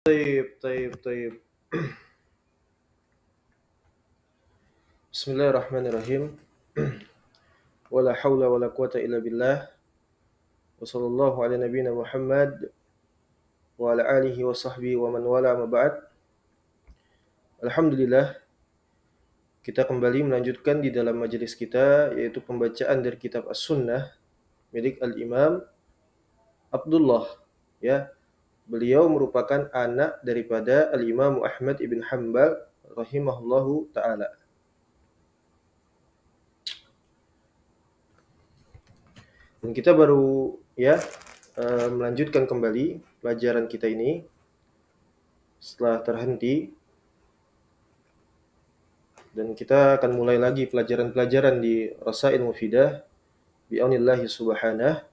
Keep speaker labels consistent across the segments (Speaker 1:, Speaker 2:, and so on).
Speaker 1: طيب طيب طيب. Bismillahirrahmanirrahim. Wala haula wala quwata illa billah. Wa sallallahu ala nabiyyina Muhammad wa ala alihi wa sahbihi wa man wala ma ba'd. Alhamdulillah, kita kembali melanjutkan di dalam majelis kita, yaitu pembacaan dari kitab As-Sunnah milik Al-Imam Abdullah, ya. Beliau merupakan anak daripada Al-Imam Ahmad ibn Hanbal rahimahullahu taala. Dan kita baru melanjutkan kembali pelajaran kita ini setelah terhenti, dan kita akan mulai lagi pelajaran-pelajaran di Rasail Mufidah bi'aunillahi subhanah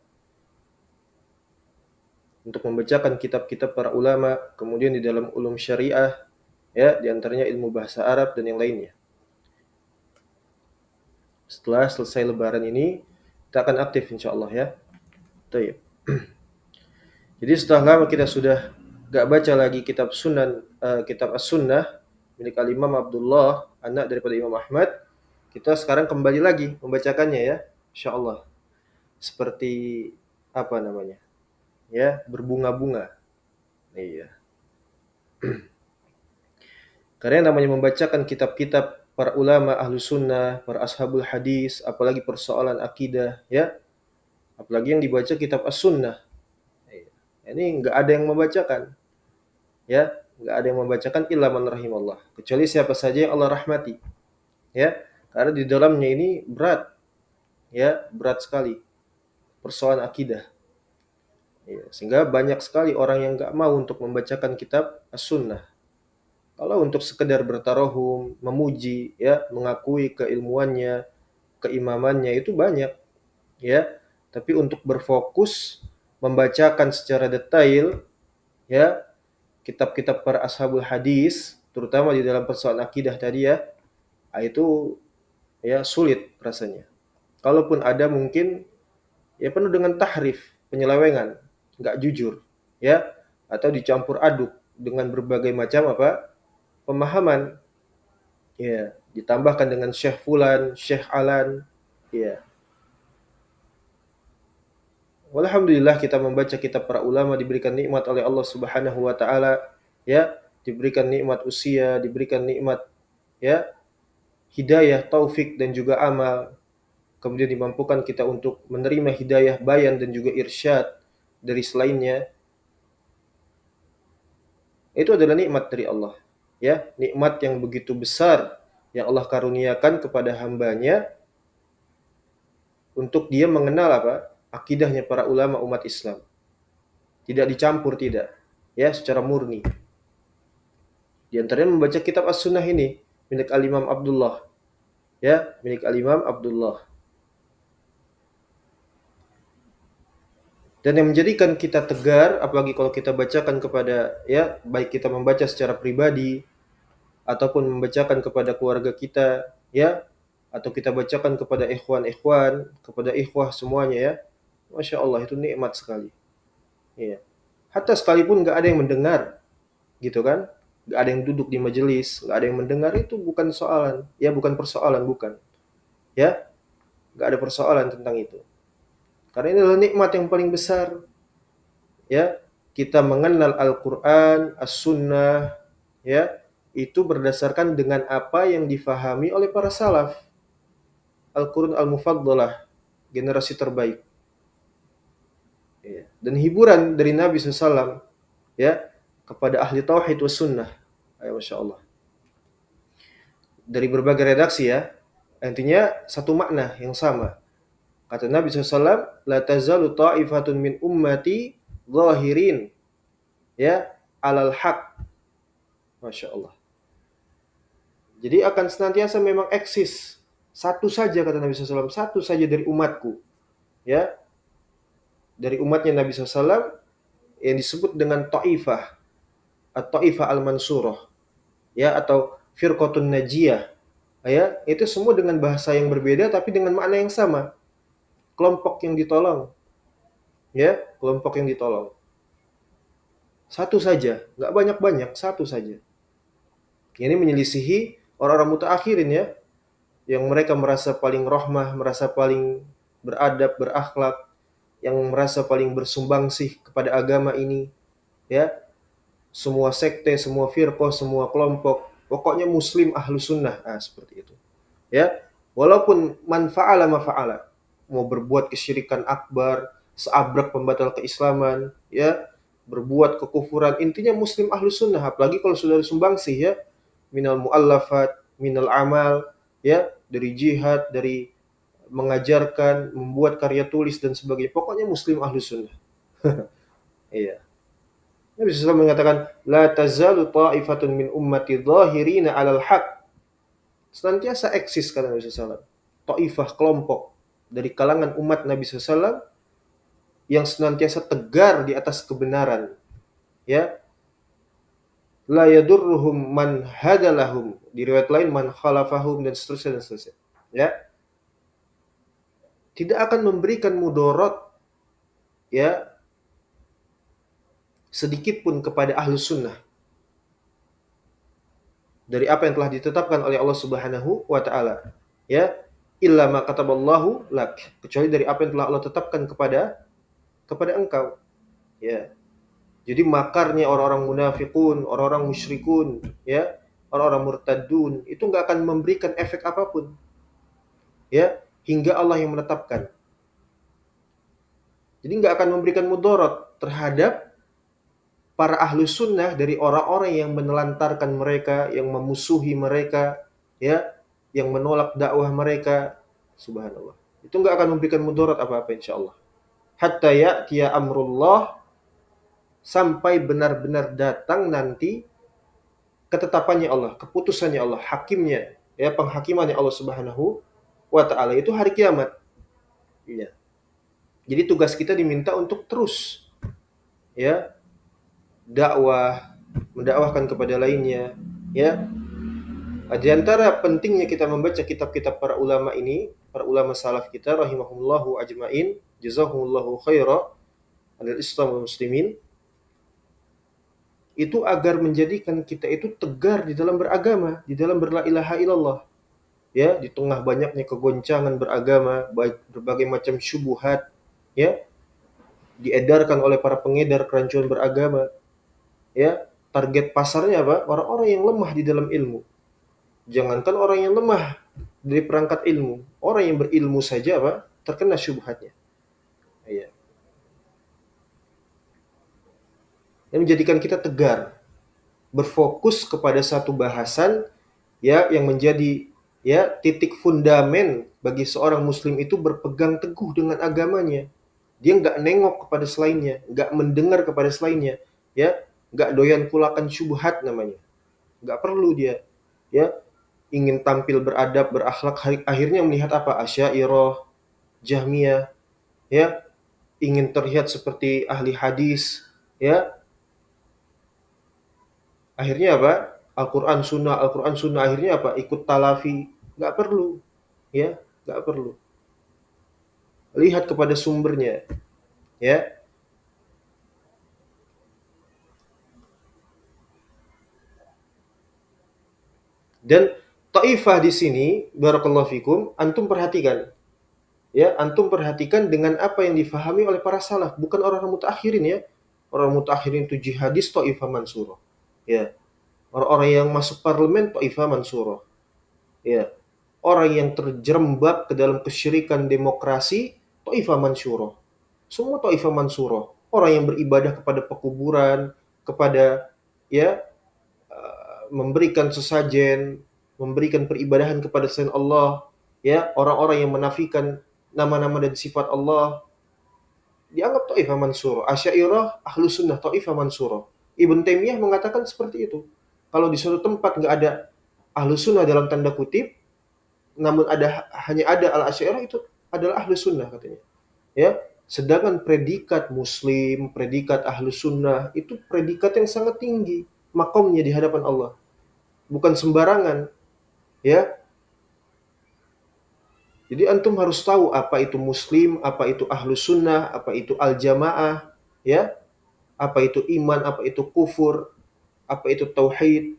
Speaker 1: untuk membacakan kitab-kitab para ulama, kemudian di dalam ulum syariah, ya, di antaranya ilmu bahasa Arab dan yang lainnya. Setelah selesai lebaran ini kita akan aktif insyaallah, ya. Baik. Jadi setelah lama kita sudah gak baca lagi kitab kitab As-Sunnah milik Al-Imam Abdullah, anak daripada Imam Ahmad, kita sekarang kembali lagi membacakannya, ya, insyaallah. Seperti apa namanya? Ya, berbunga-bunga. Iya. Karena yang namanya membacakan kitab-kitab para ulama ahlu sunnah, para ashabul hadis, apalagi persoalan akidah, ya, apalagi yang dibaca kitab As-Sunnah. Ini nggak ada yang membacakan, ya, nggak ada yang membacakan illa man rahimallah, kecuali siapa saja yang Allah rahmati, ya, karena di dalamnya ini berat, ya, berat sekali persoalan akidah, ya, sehingga banyak sekali orang yang nggak mau untuk membacakan kitab As-Sunnah. Kalau untuk sekedar bertarahum, memuji, ya, mengakui keilmuannya, keimamannya itu banyak, ya, tapi untuk berfokus membacakan secara detail, ya, kitab-kitab para ashabul hadis, terutama di dalam persoalan akidah tadi, ya, itu ya sulit rasanya. Kalaupun ada mungkin ya penuh dengan tahrif, penyelewengan, nggak jujur, ya, atau dicampur aduk dengan berbagai macam pemahaman, ya, ditambahkan dengan Syekh Fulan, Syekh Alan, ya. Alhamdulillah kita membaca kitab para ulama diberikan nikmat oleh Allah Subhanahu wa taala, ya, diberikan nikmat usia, diberikan nikmat, ya, hidayah, taufik dan juga amal. Kemudian dimampukan kita untuk menerima hidayah bayan dan juga irsyad dari selainnya. Itu adalah nikmat dari Allah, ya, nikmat yang begitu besar yang Allah karuniakan kepada hambanya untuk dia mengenal akidahnya para ulama umat Islam. Tidak dicampur, tidak, ya, secara murni. Di antaranya membaca kitab As-Sunnah ini milik Al-Imam Abdullah, ya, milik Al-Imam Abdullah. Dan yang menjadikan kita tegar, apalagi kalau kita bacakan kepada, ya, baik kita membaca secara pribadi ataupun membacakan kepada keluarga kita, ya, atau kita bacakan kepada ikhwan-ikhwan, kepada ikhwah semuanya, ya. Masya Allah, itu nikmat sekali. Ya. Hatta sekalipun nggak ada yang mendengar, gitu kan? Nggak ada yang duduk di majelis, nggak ada yang mendengar, itu bukan soalan, ya, bukan persoalan, bukan, ya, nggak ada persoalan tentang itu. Karena ini adalah nikmat yang paling besar, ya. Kita mengenal Al-Quran, As-Sunnah, ya, itu berdasarkan dengan apa yang difahami oleh para salaf. Al-Qurun Al-Mufaddalah, generasi terbaik. Ya. Dan hiburan dari Nabi SAW, ya, kepada ahli tauhid was sunnah. Ayo, Masya Allah. Dari berbagai redaksi, ya, intinya satu makna yang sama. Kata Nabi SAW, la tazalu ta'ifatun min ummati zahirin, ya, alal haq. Masya Allah. Jadi akan senantiasa memang eksis satu saja, kata Nabi SAW, satu saja dari umatku, ya, dari umatnya Nabi SAW yang disebut dengan ta'ifah, at-ta'ifah al-mansurah, ya, atau firqatun najiyah, ya, itu semua dengan bahasa yang berbeda tapi dengan makna yang sama, kelompok yang ditolong, ya, kelompok yang ditolong. Satu saja, nggak banyak-banyak, satu saja. Ini menyelisihi orang-orang mutaakhirin ya, yang mereka merasa paling rohmah, merasa paling beradab, berakhlak, yang merasa paling bersumbangsih kepada agama ini, ya. Semua sekte, semua firqah, semua kelompok, pokoknya muslim ahlu sunnah, seperti itu. Ya, walaupun man fa'ala ma fa'ala, mau berbuat kesyirikan akbar, seabrek pembatal keislaman, ya, berbuat kekufuran, intinya muslim ahlu sunnah, apalagi kalau sudah disumbangsi ya, minal mu'allafat, minal amal, ya, dari jihad, dari mengajarkan, membuat karya tulis dan sebagainya. Pokoknya muslim ahlu sunnah. Iya. Nabi SAW mengatakan, la tazalu ta'ifatun min ummati dhahirina 'alal haq. Senantiasa eksis kata Nabi SAW. Ta'ifah kelompok dari kalangan umat Nabi SAW yang senantiasa tegar di atas kebenaran. Ya, la yadurruhum man hadalahum. Di riwayat lain man khalafahum dan seterusnya dan seterusnya. Ya, tidak akan memberikan mudarat ya sedikit pun kepada ahlu sunnah dari apa yang telah ditetapkan oleh Allah Subhanahu wa taala. Ya, illa ma kataballahu lak, kecuali dari apa yang telah Allah tetapkan kepada engkau. Ya. Jadi makarnya orang-orang munafikun, orang-orang musyrikun, ya, orang-orang murtadun itu nggak akan memberikan efek apapun, ya, hingga Allah yang menetapkan. Jadi nggak akan memberikan mudarat terhadap para ahlu sunnah dari orang-orang yang menelantarkan mereka, yang memusuhi mereka, ya, yang menolak dakwah mereka. Subhanallah. Itu nggak akan memberikan mudarat apa-apa insya Allah. Hatta ya'tiya amrullah, sampai benar-benar datang nanti ketetapannya Allah, keputusannya Allah, hakimnya, ya, penghakimannya Allah Subhanahu wa taala, itu hari kiamat. Iya. Jadi tugas kita diminta untuk terus ya dakwah, mendakwahkan kepada lainnya, ya. Di antara pentingnya kita membaca kitab-kitab para ulama ini, para ulama salaf kita rahimahumullahu ajmain, jazakumullahu khaira anil Islam wal muslimin, itu agar menjadikan kita itu tegar di dalam beragama, di dalam berla ilaha illallah. Ya, di tengah banyaknya kegoncangan beragama, berbagai macam syubhat, ya, diedarkan oleh para pengedar kerancuan beragama, ya, target pasarnya apa? Orang-orang yang lemah di dalam ilmu. Jangankan orang yang lemah dari perangkat ilmu, orang yang berilmu saja apa? Terkena syubhatnya. Ya. Yang menjadikan kita tegar, berfokus kepada satu bahasan ya yang menjadi ya titik fundamen bagi seorang muslim itu berpegang teguh dengan agamanya. Dia nggak nengok kepada selainnya, nggak mendengar kepada selainnya, ya, nggak doyan kulakan syubhat namanya, nggak perlu dia, ya, ingin tampil beradab, berakhlak, akhirnya melihat apa? Asy'ariyah, Jahmiyah, ya, ingin terlihat seperti ahli hadis, ya, akhirnya apa? Al-Quran Sunnah, akhirnya apa? Ikut talafi, nggak perlu, ya, nggak perlu. Lihat kepada sumbernya, ya. Dan taifah di sini, barakallahu fikum, antum perhatikan. Ya, antum perhatikan dengan apa yang difahami oleh para salaf, bukan orang-orang mutaakhirin ya. Orang mutaakhirin itu jihadis taifah mansurah. Ya, orang-orang yang masuk parlemen taifah mansurah. Ya, orang yang terjerembab ke dalam kesyirikan demokrasi taifah mansurah. Semua taifah mansurah. Orang yang beribadah kepada pekuburan, kepada ya memberikan sesajen, memberikan peribadahan kepada selain Allah, ya, orang-orang yang menafikan nama-nama dan sifat Allah, dianggap Taifah Mansurah. Asy'ariyah ahlu sunnah Taifah Mansurah. Ibn Taimiyah mengatakan seperti itu. Kalau di suatu tempat nggak ada ahlu sunnah dalam tanda kutip, namun hanya ada al-Asy'ariyah, itu adalah ahlu sunnah katanya. Ya, sedangkan predikat muslim, predikat ahlu sunnah itu predikat yang sangat tinggi makomnya di hadapan Allah. Bukan sembarangan, ya. Jadi antum harus tahu apa itu muslim, apa itu ahlu sunnah, apa itu al-jamaah, ya. apa itu iman, apa itu kufur, apa itu tauhid,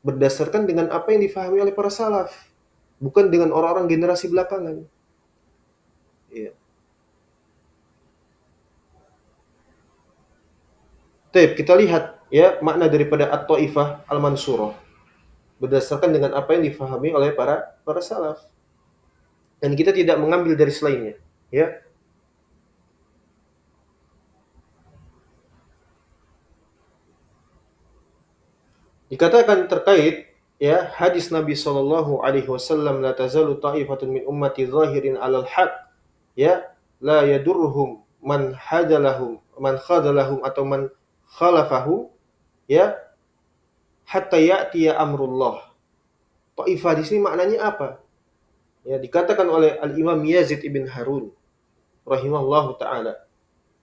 Speaker 1: berdasarkan dengan apa yang difahami oleh para salaf, bukan dengan orang-orang generasi belakangan. Ya. Baik, kita lihat ya makna daripada at-taifah al-mansurah berdasarkan dengan apa yang difahami oleh para salaf, dan kita tidak mengambil dari selainnya. Ya, dikatakan terkait ya hadis Nabi Shallallahu Alaihi Wasallam, la tazalu ta'ifatun min ummati zahirin alal haq, ya, la yadurruhum man hadalahum man khadalahum atau man khalafahum, ya, hatta ya'tiya amrullah. Taifah di sini maknanya apa? Ya, dikatakan oleh Al-Imam Yazid ibn Harun rahimahullahu taala,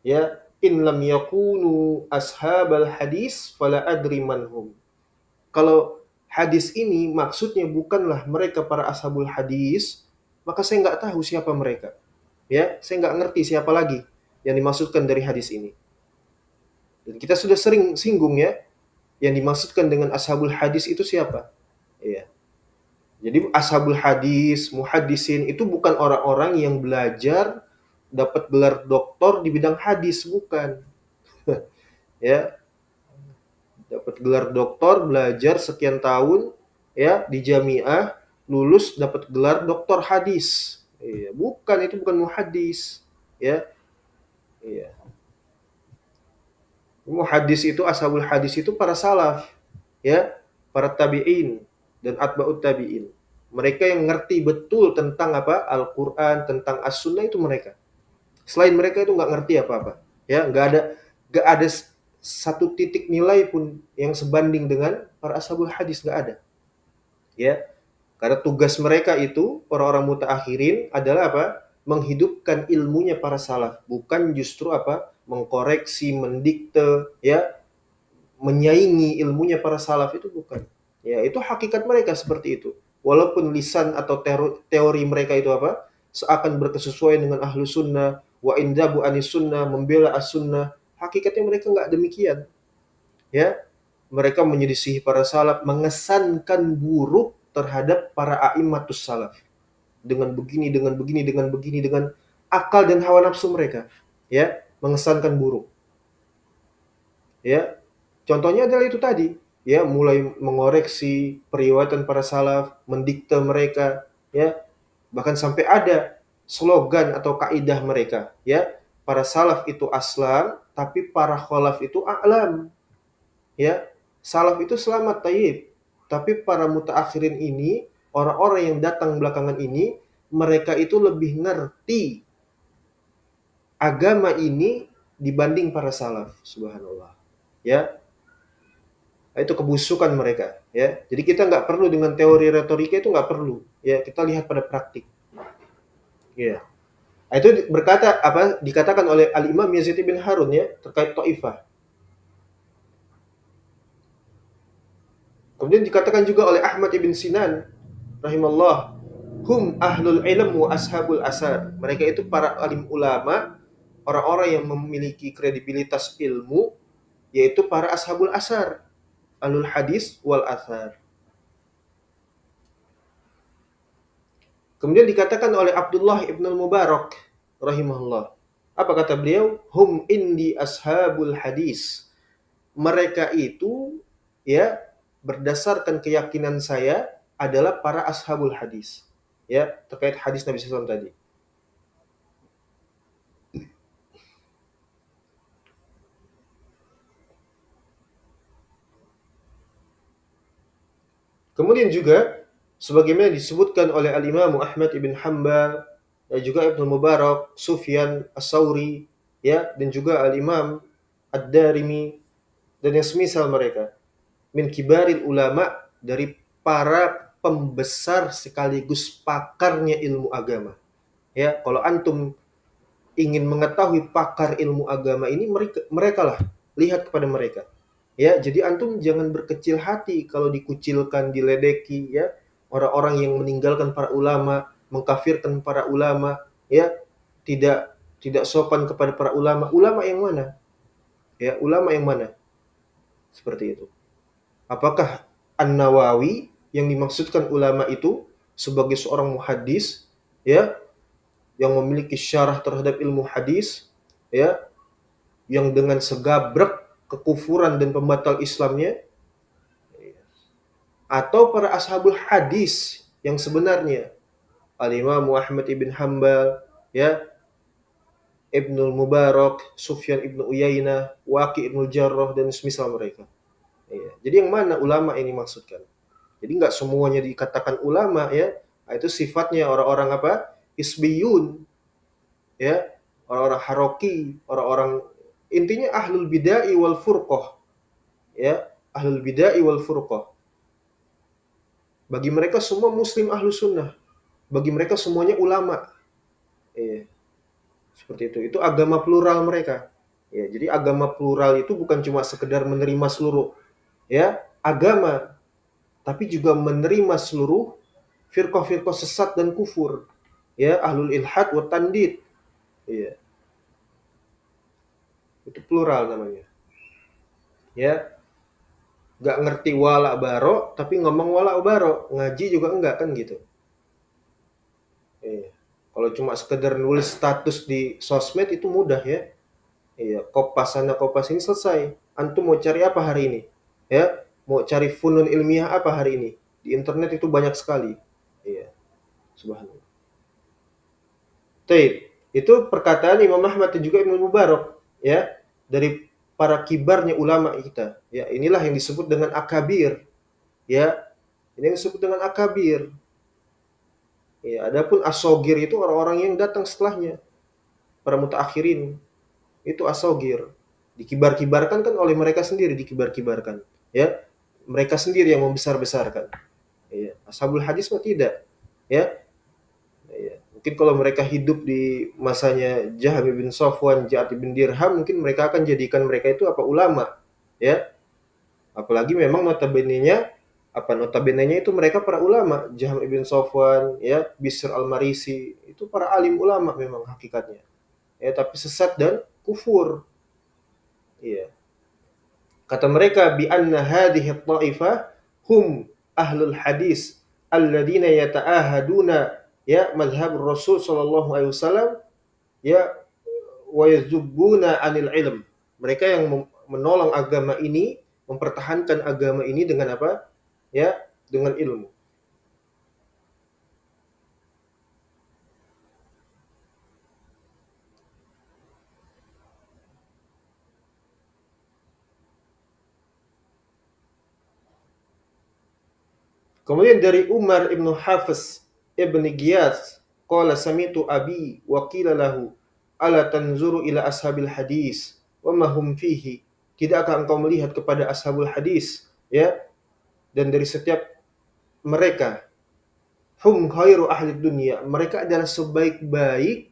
Speaker 1: ya, in lam yakunu ashabal hadis fala adri manhum. Kalau hadis ini maksudnya bukanlah mereka para ashabul hadis, maka saya nggak tahu siapa mereka. Ya, saya nggak ngerti siapa lagi yang dimaksudkan dari hadis ini. Dan kita sudah sering singgung ya, yang dimaksudkan dengan ashabul hadis itu siapa? Ya. Jadi ashabul hadis, muhaddisin itu bukan orang-orang yang belajar dapat gelar doktor di bidang hadis, bukan. Ya, dapat gelar doktor, belajar sekian tahun ya di jamiah, lulus dapat gelar doktor hadis. Iya, bukan, itu bukan muhaddis. Ya, iya. Muhaddis itu, ashabul hadis itu para salaf, ya, para tabi'in dan atba'ut tabi'in. Mereka yang ngerti betul tentang apa? Al-Qur'an, tentang As-Sunnah, itu mereka. Selain mereka itu nggak ngerti apa-apa. Ya, nggak ada satu titik nilai pun yang sebanding dengan para ashabul hadis, nggak ada. Ya, karena tugas mereka itu orang-orang mutaakhirin adalah apa? Menghidupkan ilmunya para salaf, bukan justru apa? Mengkoreksi, mendikte, ya, menyaingi ilmunya para salaf, itu bukan. Ya, itu hakikat mereka seperti itu. Walaupun lisan atau teori mereka itu apa? Seakan berkesesuaian dengan ahlu sunnah, wa indabu anis sunnah, membela as sunnah. Hakikatnya mereka nggak demikian. Ya, mereka menyelisihi para salaf, mengesankan buruk terhadap para a'immatus salaf. Dengan begini, dengan begini, dengan begini, dengan akal dan hawa nafsu mereka. Ya, mengesankan buruk. Ya, contohnya adalah itu tadi, ya, mulai mengoreksi periwayatan para salaf, mendikte mereka, ya, bahkan sampai ada slogan atau kaidah mereka, ya, para salaf itu aslam, tapi para khalaf itu a'lam, ya, salaf itu selamat tayyib, tapi para mutaakhirin ini, orang-orang yang datang belakangan ini, mereka itu lebih ngerti agama ini dibanding para salaf, subhanallah, ya. Itu kebusukan mereka, ya. Jadi kita nggak perlu dengan teori retorika, itu nggak perlu, ya, kita lihat pada praktik, ya. Itu berkata apa, dikatakan oleh Al Imam Yazid bin Harun ya terkait Taifah. Kemudian dikatakan juga oleh Ahmad ibn Sinan rahimallah, hum ahlul ilm wa ashabul asar. Mereka itu para alim ulama, orang-orang yang memiliki kredibilitas ilmu, yaitu para ashabul asar, alul hadis wal athar. Kemudian dikatakan oleh Abdullah ibn al-Mubarak rahimahullah. Apa kata beliau? Hum indi ashabul hadis. Mereka itu, ya, berdasarkan keyakinan saya adalah para ashabul hadis. Ya, terkait hadis Nabi SAW tadi. Kemudian juga sebagaimana disebutkan oleh Al-Imam Ahmad ibn Hanbal, dan juga Ibnu Mubarak, Sufyan As-Sauri, ya, dan juga Al-Imam Ad-Darimi dan yang semisal mereka, min kibaril ulama, dari para pembesar sekaligus pakarnya ilmu agama. Ya, kalau antum ingin mengetahui pakar ilmu agama ini, mereka lah, lihat kepada mereka. Ya, jadi antum jangan berkecil hati kalau dikucilkan, diledeki, ya, orang-orang yang meninggalkan para ulama, mengkafirkan para ulama, ya, tidak tidak sopan kepada para ulama. Ulama yang mana? Ya, ulama yang mana? Seperti itu. Apakah An-Nawawi yang dimaksudkan ulama itu sebagai seorang muhaddis, ya, yang memiliki syarah terhadap ilmu hadis, ya, yang dengan segabrek kekufuran dan pembatal Islamnya, atau para ashabul hadis yang sebenarnya, Al-Imam Ahmad ibn Hanbal, ya, Ibnul Mubarak, Sufyan ibnu Uyainah, Waqi ibnu Jarrah, dan semisal mereka. Ya. Jadi yang mana ulama ini maksudkan? Jadi nggak semuanya dikatakan ulama, ya. Nah, itu sifatnya orang-orang apa? Isbiyun, ya, orang-orang haroki, orang-orang, intinya ahlul bid'ah wal furqah, ya, ahlul bid'ah wal furqah. Bagi mereka semua muslim ahlu sunnah, bagi mereka semuanya ulama, ya, seperti itu. Itu agama plural mereka, ya. Jadi agama plural itu bukan cuma sekedar menerima seluruh, ya, agama, tapi juga menerima seluruh firqah-firqah sesat dan kufur, ya, ahlul ilhad wa tandid, ya. Itu plural namanya, ya. Nggak ngerti wala baro tapi ngomong wala baro, ngaji juga enggak, kan gitu. Iya. Kalau cuma sekedar nulis status di sosmed itu mudah, ya. Iya, kopas sana kopas ini selesai. Antum mau cari apa hari ini? Ya, mau cari funun ilmiah apa hari ini? Di internet itu banyak sekali. Iya, subhanallah. Taib. Itu perkataan Imam Ahmad dan juga Ibnu Mubarak, ya, dari para kibarnya ulama kita. Ya, inilah yang disebut dengan akabir, ya. Ini yang disebut dengan akabir. Ya, adapun asogir itu orang-orang yang datang setelahnya, para mutaakhirin. Itu asogir. Dikibar-kibarkan kan oleh mereka sendiri, dikibar-kibarkan. Ya, mereka sendiri yang membesar-besarkan. Ya, ashabul hadis mah tidak. Ya, ya. Mungkin kalau mereka hidup di masanya Jaham bin Safwan, Ja'ad bin Dirham, mungkin mereka akan jadikan mereka itu apa, ulama. Ya, apalagi memang notabene-nya itu mereka para ulama. Jaham ibn Safwan, ya, Bishr al-Marisi, itu para alim ulama memang hakikatnya, ya, tapi sesat dan kufur. Iya. Kata mereka, bi anna hadhihi at-ta'ifah hum ahlul hadis alladziina yata'ahaduna, ya, madhhab Rasul sallallahu alaihi wasallam, ya, wa yazubbuna 'anil ilm. Mereka yang menolong agama ini, mempertahankan agama ini dengan apa? Ya, dengan ilmu. Kemudian dari Umar ibn Hafiz ibn Giyas, qala sami'tu abi wa qila lahu ala tanzuru ila ashabil hadis wa ma hum fihi. Tidakkah engkau melihat kepada ashabul hadis, ya, dan dari setiap mereka, hum khairu ahli dunia, mereka adalah sebaik-baik,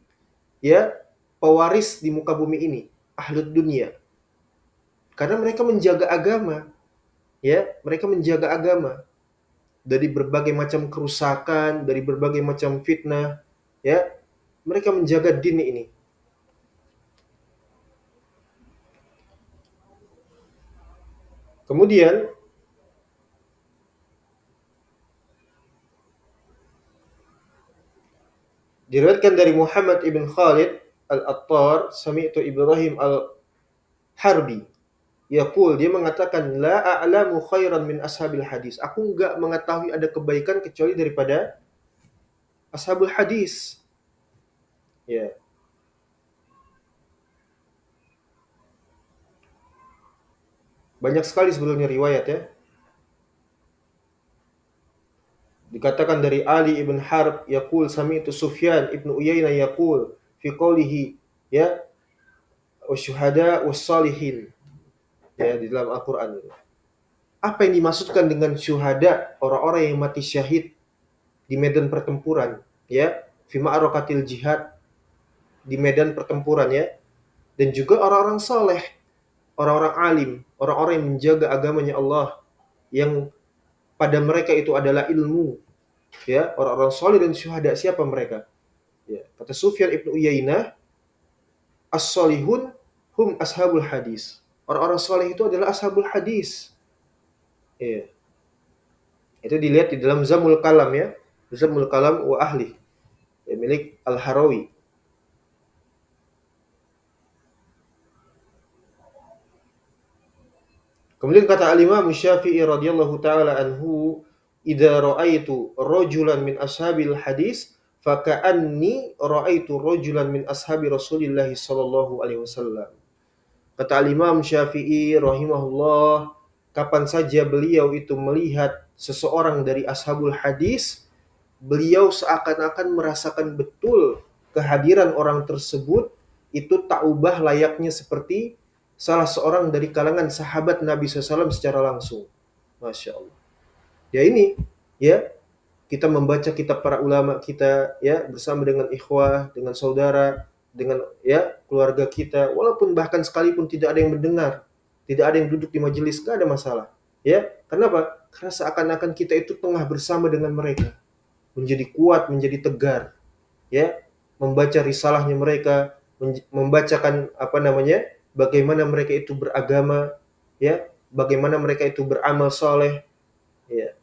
Speaker 1: ya, pewaris di muka bumi ini, ahli dunia. Karena mereka menjaga agama, ya, mereka menjaga agama dari berbagai macam kerusakan, dari berbagai macam fitnah, ya. Mereka menjaga din ini. Kemudian diriwayatkan dari Muhammad ibn Khalid al-Attar, sami'tu Ibrahim al-Harbi yaqul, dia mengatakan, la a'lamu khairan min ashabil hadis. Aku enggak mengetahui ada kebaikan kecuali daripada ashabul hadis. Ya. Banyak sekali sebelumnya riwayat, ya. Dikatakan dari Ali ibn Harb yaqul sami'tu Sufyan ibnu Uyainah yaqul fi qoulihi, ya, wasyuhada wassalihin, ya, di dalam Al-Qur'an itu. Apa yang dimaksudkan dengan syuhada? Orang-orang yang mati syahid di medan pertempuran, ya, fi ma'rakatil jihad, di medan pertempuran, ya. Dan juga orang-orang saleh, orang-orang alim, orang-orang yang menjaga agamanya Allah, yang pada mereka itu adalah ilmu, ya. Orang-orang saleh dan syuhada, siapa mereka? Ya, kata Sufyan ibnu Uyainah, as-salihun hum ashabul hadis. Orang-orang soleh itu adalah ashabul hadis. Iya. Itu dilihat di dalam Zamul Kalam ya. Zamul Kalam wa Ahli. Ya, milik Al-Harawi. Kemudian kata Al-Imam Syafi'i radhiyallahu taala anhu, "Idza ra'aitu rajulan min ashabil hadis, faka'anni ra'aitu rajulan min ashabi Rasulillah sallallahu alaihi wasallam." Kata Al-Imam Syafi'i rahimahullah, kapan saja beliau itu melihat seseorang dari ashabul hadis, beliau seakan-akan merasakan betul kehadiran orang tersebut itu tak ubah layaknya seperti salah seorang dari kalangan sahabat Nabi SAW secara langsung. Masya Allah. Ya ini, ya kita membaca kitab para ulama kita ya bersama dengan ikhwah, dengan saudara, dengan ya keluarga kita, walaupun bahkan sekalipun tidak ada yang mendengar, tidak ada yang duduk di majelis, gak ada masalah. Ya, kenapa? Karena seakan-akan kita itu tengah bersama dengan mereka, menjadi kuat, menjadi tegar, ya, membaca risalahnya mereka, membacakan apa namanya, bagaimana mereka itu beragama, ya, bagaimana mereka itu beramal soleh, ya.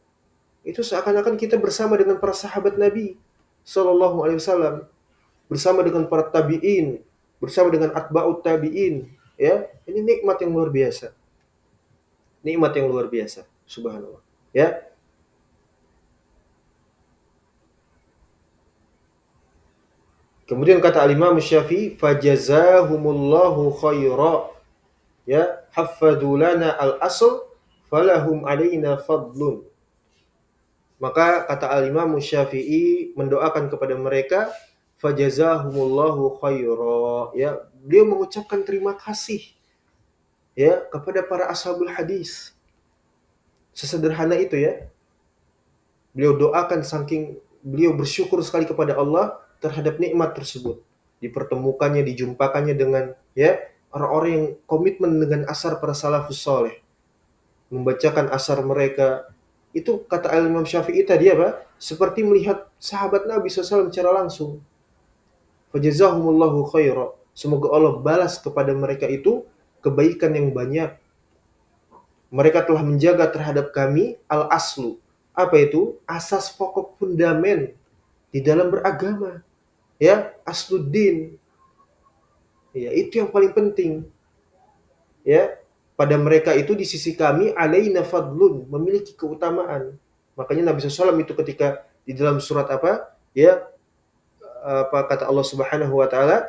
Speaker 1: Itu seakan-akan kita bersama dengan para sahabat Nabi Sallallahu Alaihi Wasallam, bersama dengan para tabiin, bersama dengan atba'ut tabiin, ya. Ini nikmat yang luar biasa, nikmat yang luar biasa, subhanallah, ya. Kemudian kata Al-Imam Syafi'i, fajazahumullahu khaira, ya, haffadhu lana al-asl falahum alaina fadlun. Maka kata Al-Imam Syafi'i mendoakan kepada mereka, fajazahumullahu khaira, ya, beliau mengucapkan terima kasih ya kepada para ashabul hadis. Sesederhana itu ya. Beliau doakan saking beliau bersyukur sekali kepada Allah terhadap nikmat tersebut. Dipertemukannya, dijumpakannya dengan ya orang-orang yang komitmen dengan asar para salafus saleh. Membacakan asar mereka. Itu kata Imam Syafi'i tadi apa? Seperti melihat sahabat Nabi SAW secara langsung. Fajazahumullahu khaira. Semoga Allah balas kepada mereka itu kebaikan yang banyak. Mereka telah menjaga terhadap kami al-aslu. Apa itu? Asas pokok fundamen di dalam beragama. Ya, asluddin. Ya, itu yang paling penting. Ya, pada mereka itu di sisi kami alaina fadlun, memiliki keutamaan. Makanya Nabi SAW itu ketika di dalam surat apa? Ya, apa kata Allah Subhanahu wa taala?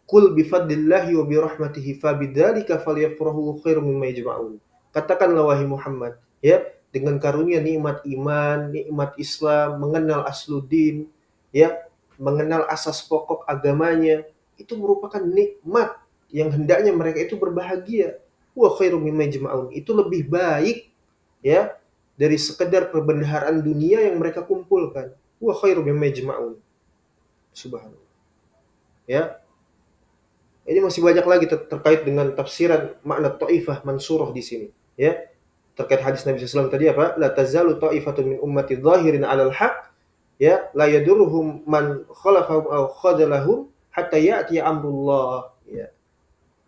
Speaker 1: Qul bi fadlillahi wa bi rahmatihi fabidzalika falyafrahu khairum mimma yajma'un. Katakanlah wahai Muhammad, ya, dengan karunia nikmat iman, nikmat Islam, mengenal asluddin, ya, mengenal asas pokok agamanya, itu merupakan nikmat yang hendaknya mereka itu berbahagia. Wa khairum mimma yajma'un. Itu lebih baik ya dari sekedar perbendaharaan dunia yang mereka kumpulkan. Wa khairum mimma yajma'un. Subhanallah. Ya, ini masih banyak lagi terkait dengan tafsiran makna ta'ifah mansurah di sini. Ya, terkait hadis Nabi SAW tadi apa? La tazalu ta'ifatun min ummati zahirin 'alal haq, ya, la yadurruhum man khalafahum aw khadalahum hatta ya'ti amrullah. Ya.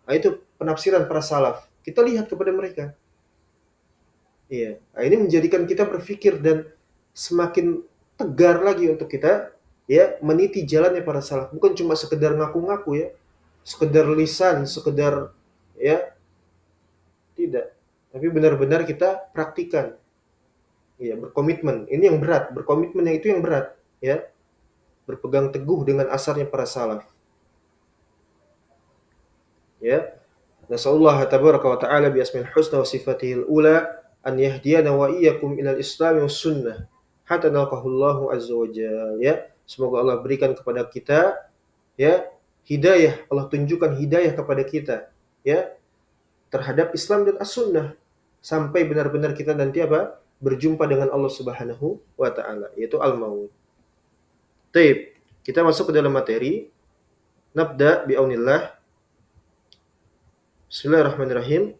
Speaker 1: Nah, itu penafsiran para salaf. Kita lihat kepada mereka. Iya. Nah, ini menjadikan kita berpikir dan semakin tegar lagi untuk kita ya meniti jalannya para salaf. Bukan cuma sekedar ngaku-ngaku ya, sekedar lisan, sekedar ya, tidak. Tapi benar-benar kita praktikan. Ya, berkomitmen. Ini yang berat, berkomitmen yang itu yang berat, ya. Berpegang teguh dengan asarnya para salaf. Ya. Nasallahu tabaraka wa ta'ala bi asmil husna wa sifatihil ula an yahdiyana wa iyyakum ilal islam was sunnah hatta nalqahullahu azza wa jalla. Ya. Semoga Allah berikan kepada kita ya hidayah, Allah tunjukkan hidayah kepada kita ya terhadap Islam dan as-sunnah sampai benar-benar kita nanti apa? Berjumpa dengan Allah Subhanahu wa taala, yaitu al-maut. Baik, kita masuk ke dalam materi. Nabda bi'aunillah. Bismillahirrahmanirrahim.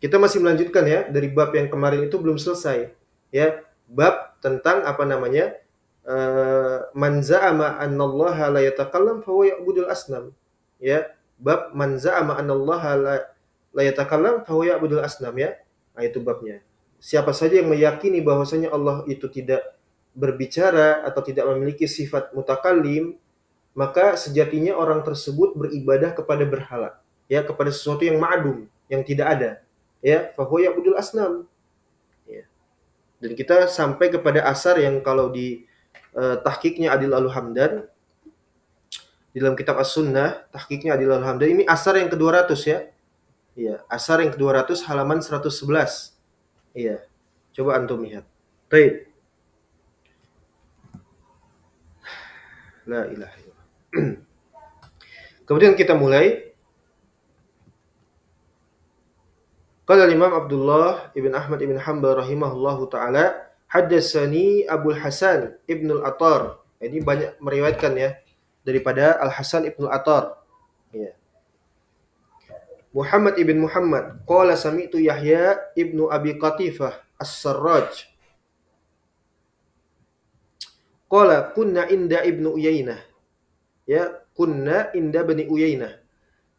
Speaker 1: Kita masih melanjutkan ya dari bab yang kemarin itu belum selesai. Ya, bab tentang apa namanya? Man za'ama annallaha la yatakallam fa huwa ya'budul asnam. Ya, bab man za'ama annallaha la yatakallam fa huwa ya'budul asnam ya. Nah, itu babnya. Siapa saja yang meyakini bahwasanya Allah itu tidak berbicara atau tidak memiliki sifat mutakallim, maka sejatinya orang tersebut beribadah kepada berhala, ya, kepada sesuatu yang ma'dum, yang tidak ada. Ya, fa huwa ya'budul asnam. Ya. Dan kita sampai kepada asar yang kalau di tahqiqnya Adil Al-Hamdan di dalam kitab As-Sunnah, tahqiqnya Adil Al-Hamdan, ini asar yang ke-200 ya. Iya, asar yang ke-200 halaman 111. Iya. Coba antum lihat. Baik. La ilaha illallah. Kemudian kita mulai. Qala Imam Abdullah ibn Ahmad ibn Hanbal rahimahullahu taala, haddatsani Abdul Hasan ibn al-Attar. Ini banyak meriwayatkan ya daripada Al-Hasan ibn al-Attar. Ya. Muhammad ibn Muhammad qala sami'tu Yahya ibnu Abi Qatifah As-Sarraj qala kunna inda Ibnu Uyainah. Ya, kunna inda Bani Uyainah.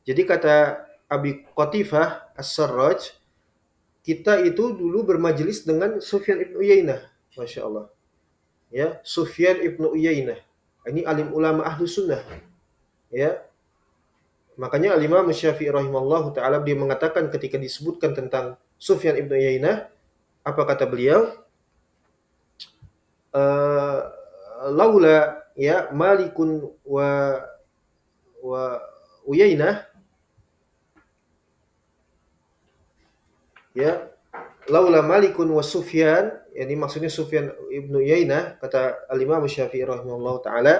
Speaker 1: Jadi kata Abi Qatifah As-Sarraj, kita itu dulu bermajelis dengan Sufyan ibn Uyainah. Masya Allah. Ya, Sufyan ibn Uyainah. Ini alim ulama ahlu sunnah. Ya, makanya Al-Imam Syafi'i rahimahullah ta'ala dia mengatakan ketika disebutkan tentang Sufyan ibn Uyainah, apa kata beliau? Laula ya Malikun wa Uyainah, ya, laula Malikun wa Sufyan, yani maksudnya Sufyan ibnu Uyainah, kata Al-Imam Syafi'i rahimahullah ta'ala,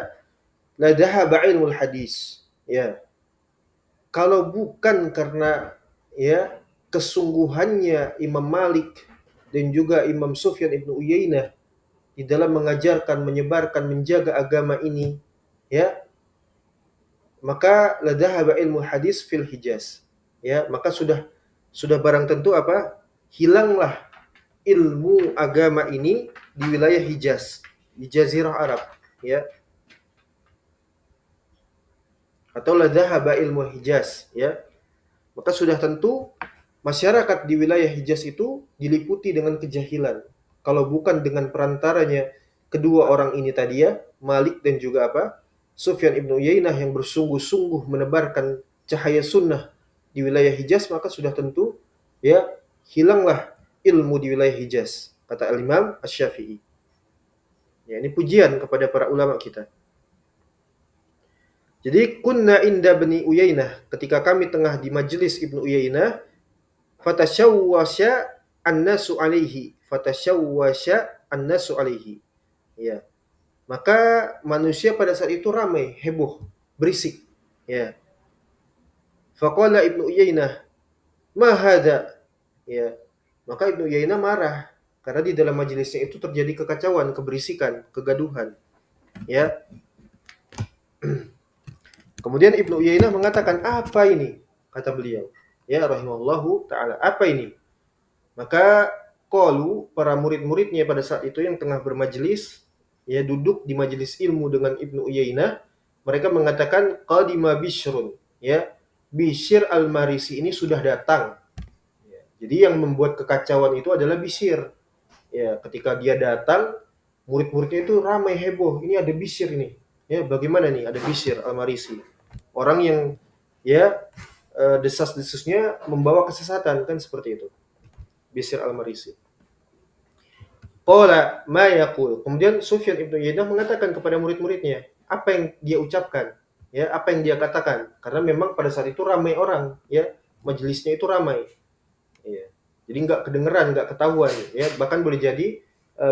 Speaker 1: la dhahaba ilmul hadis. Ya, kalau bukan karena ya kesungguhannya Imam Malik dan juga Imam Sufyan ibnu Uyainah di dalam mengajarkan, menyebarkan, menjaga agama ini, ya, maka la dhahaba ilmul hadis fil Hijaz. Ya, maka sudah barang tentu apa? Hilanglah ilmu agama ini di wilayah Hijaz, di Jazirah Arab, ya. Atau la dhahaba ilmu Hijaz, ya. Maka sudah tentu masyarakat di wilayah Hijaz itu diliputi dengan kejahilan. Kalau bukan dengan perantaranya kedua orang ini tadi ya, Malik dan juga apa? Sufyan ibnu Uyainah yang bersungguh-sungguh menebarkan cahaya sunnah di wilayah Hijaz, maka sudah tentu ya hilanglah ilmu di wilayah Hijaz, kata Al-Imam Asy-Syafi'i. Ya, ini pujian kepada para ulama kita. Jadi kunna inda Bani Uyainah, ketika kami tengah di majelis Ibnu Uyainah, fatashawwasha an-nasu alaihi, ya, maka manusia pada saat itu ramai, heboh, berisik, ya. Faqala Ibnu Uyainah, ma hadza, ya, maka Ibnu Uyainah marah karena di dalam majelisnya itu terjadi kekacauan, keberisikan, kegaduhan, ya. Kemudian Ibnu Uyainah mengatakan, apa ini? Kata beliau, ya rahimahullahu ta'ala, apa ini? Maka qalu, para murid-muridnya pada saat itu yang tengah bermajelis, ya, duduk di majelis ilmu dengan Ibnu Uyainah, mereka mengatakan qadima Bishrun, ya, Bishr al-Marisi ini sudah datang. Ya, jadi yang membuat kekacauan itu adalah Bishr. Ya, ketika dia datang, murid-muridnya itu ramai heboh, ini ada Bishr ini. Ya, bagaimana nih ada Bishr al-Marisi? Orang yang ya desas-desusnya membawa kesesatan, kan seperti itu. Bishr al-Marisi. Qala ma yaqul. Kemudian Sufyan ibnu Uyainah mengatakan kepada murid-muridnya, apa yang dia ucapkan? Ya, apa yang dia katakan? Karena memang pada saat itu ramai orang, ya, majelisnya itu ramai. Ya. Jadi enggak kedengeran, enggak ketahuan, ya. Bahkan boleh jadi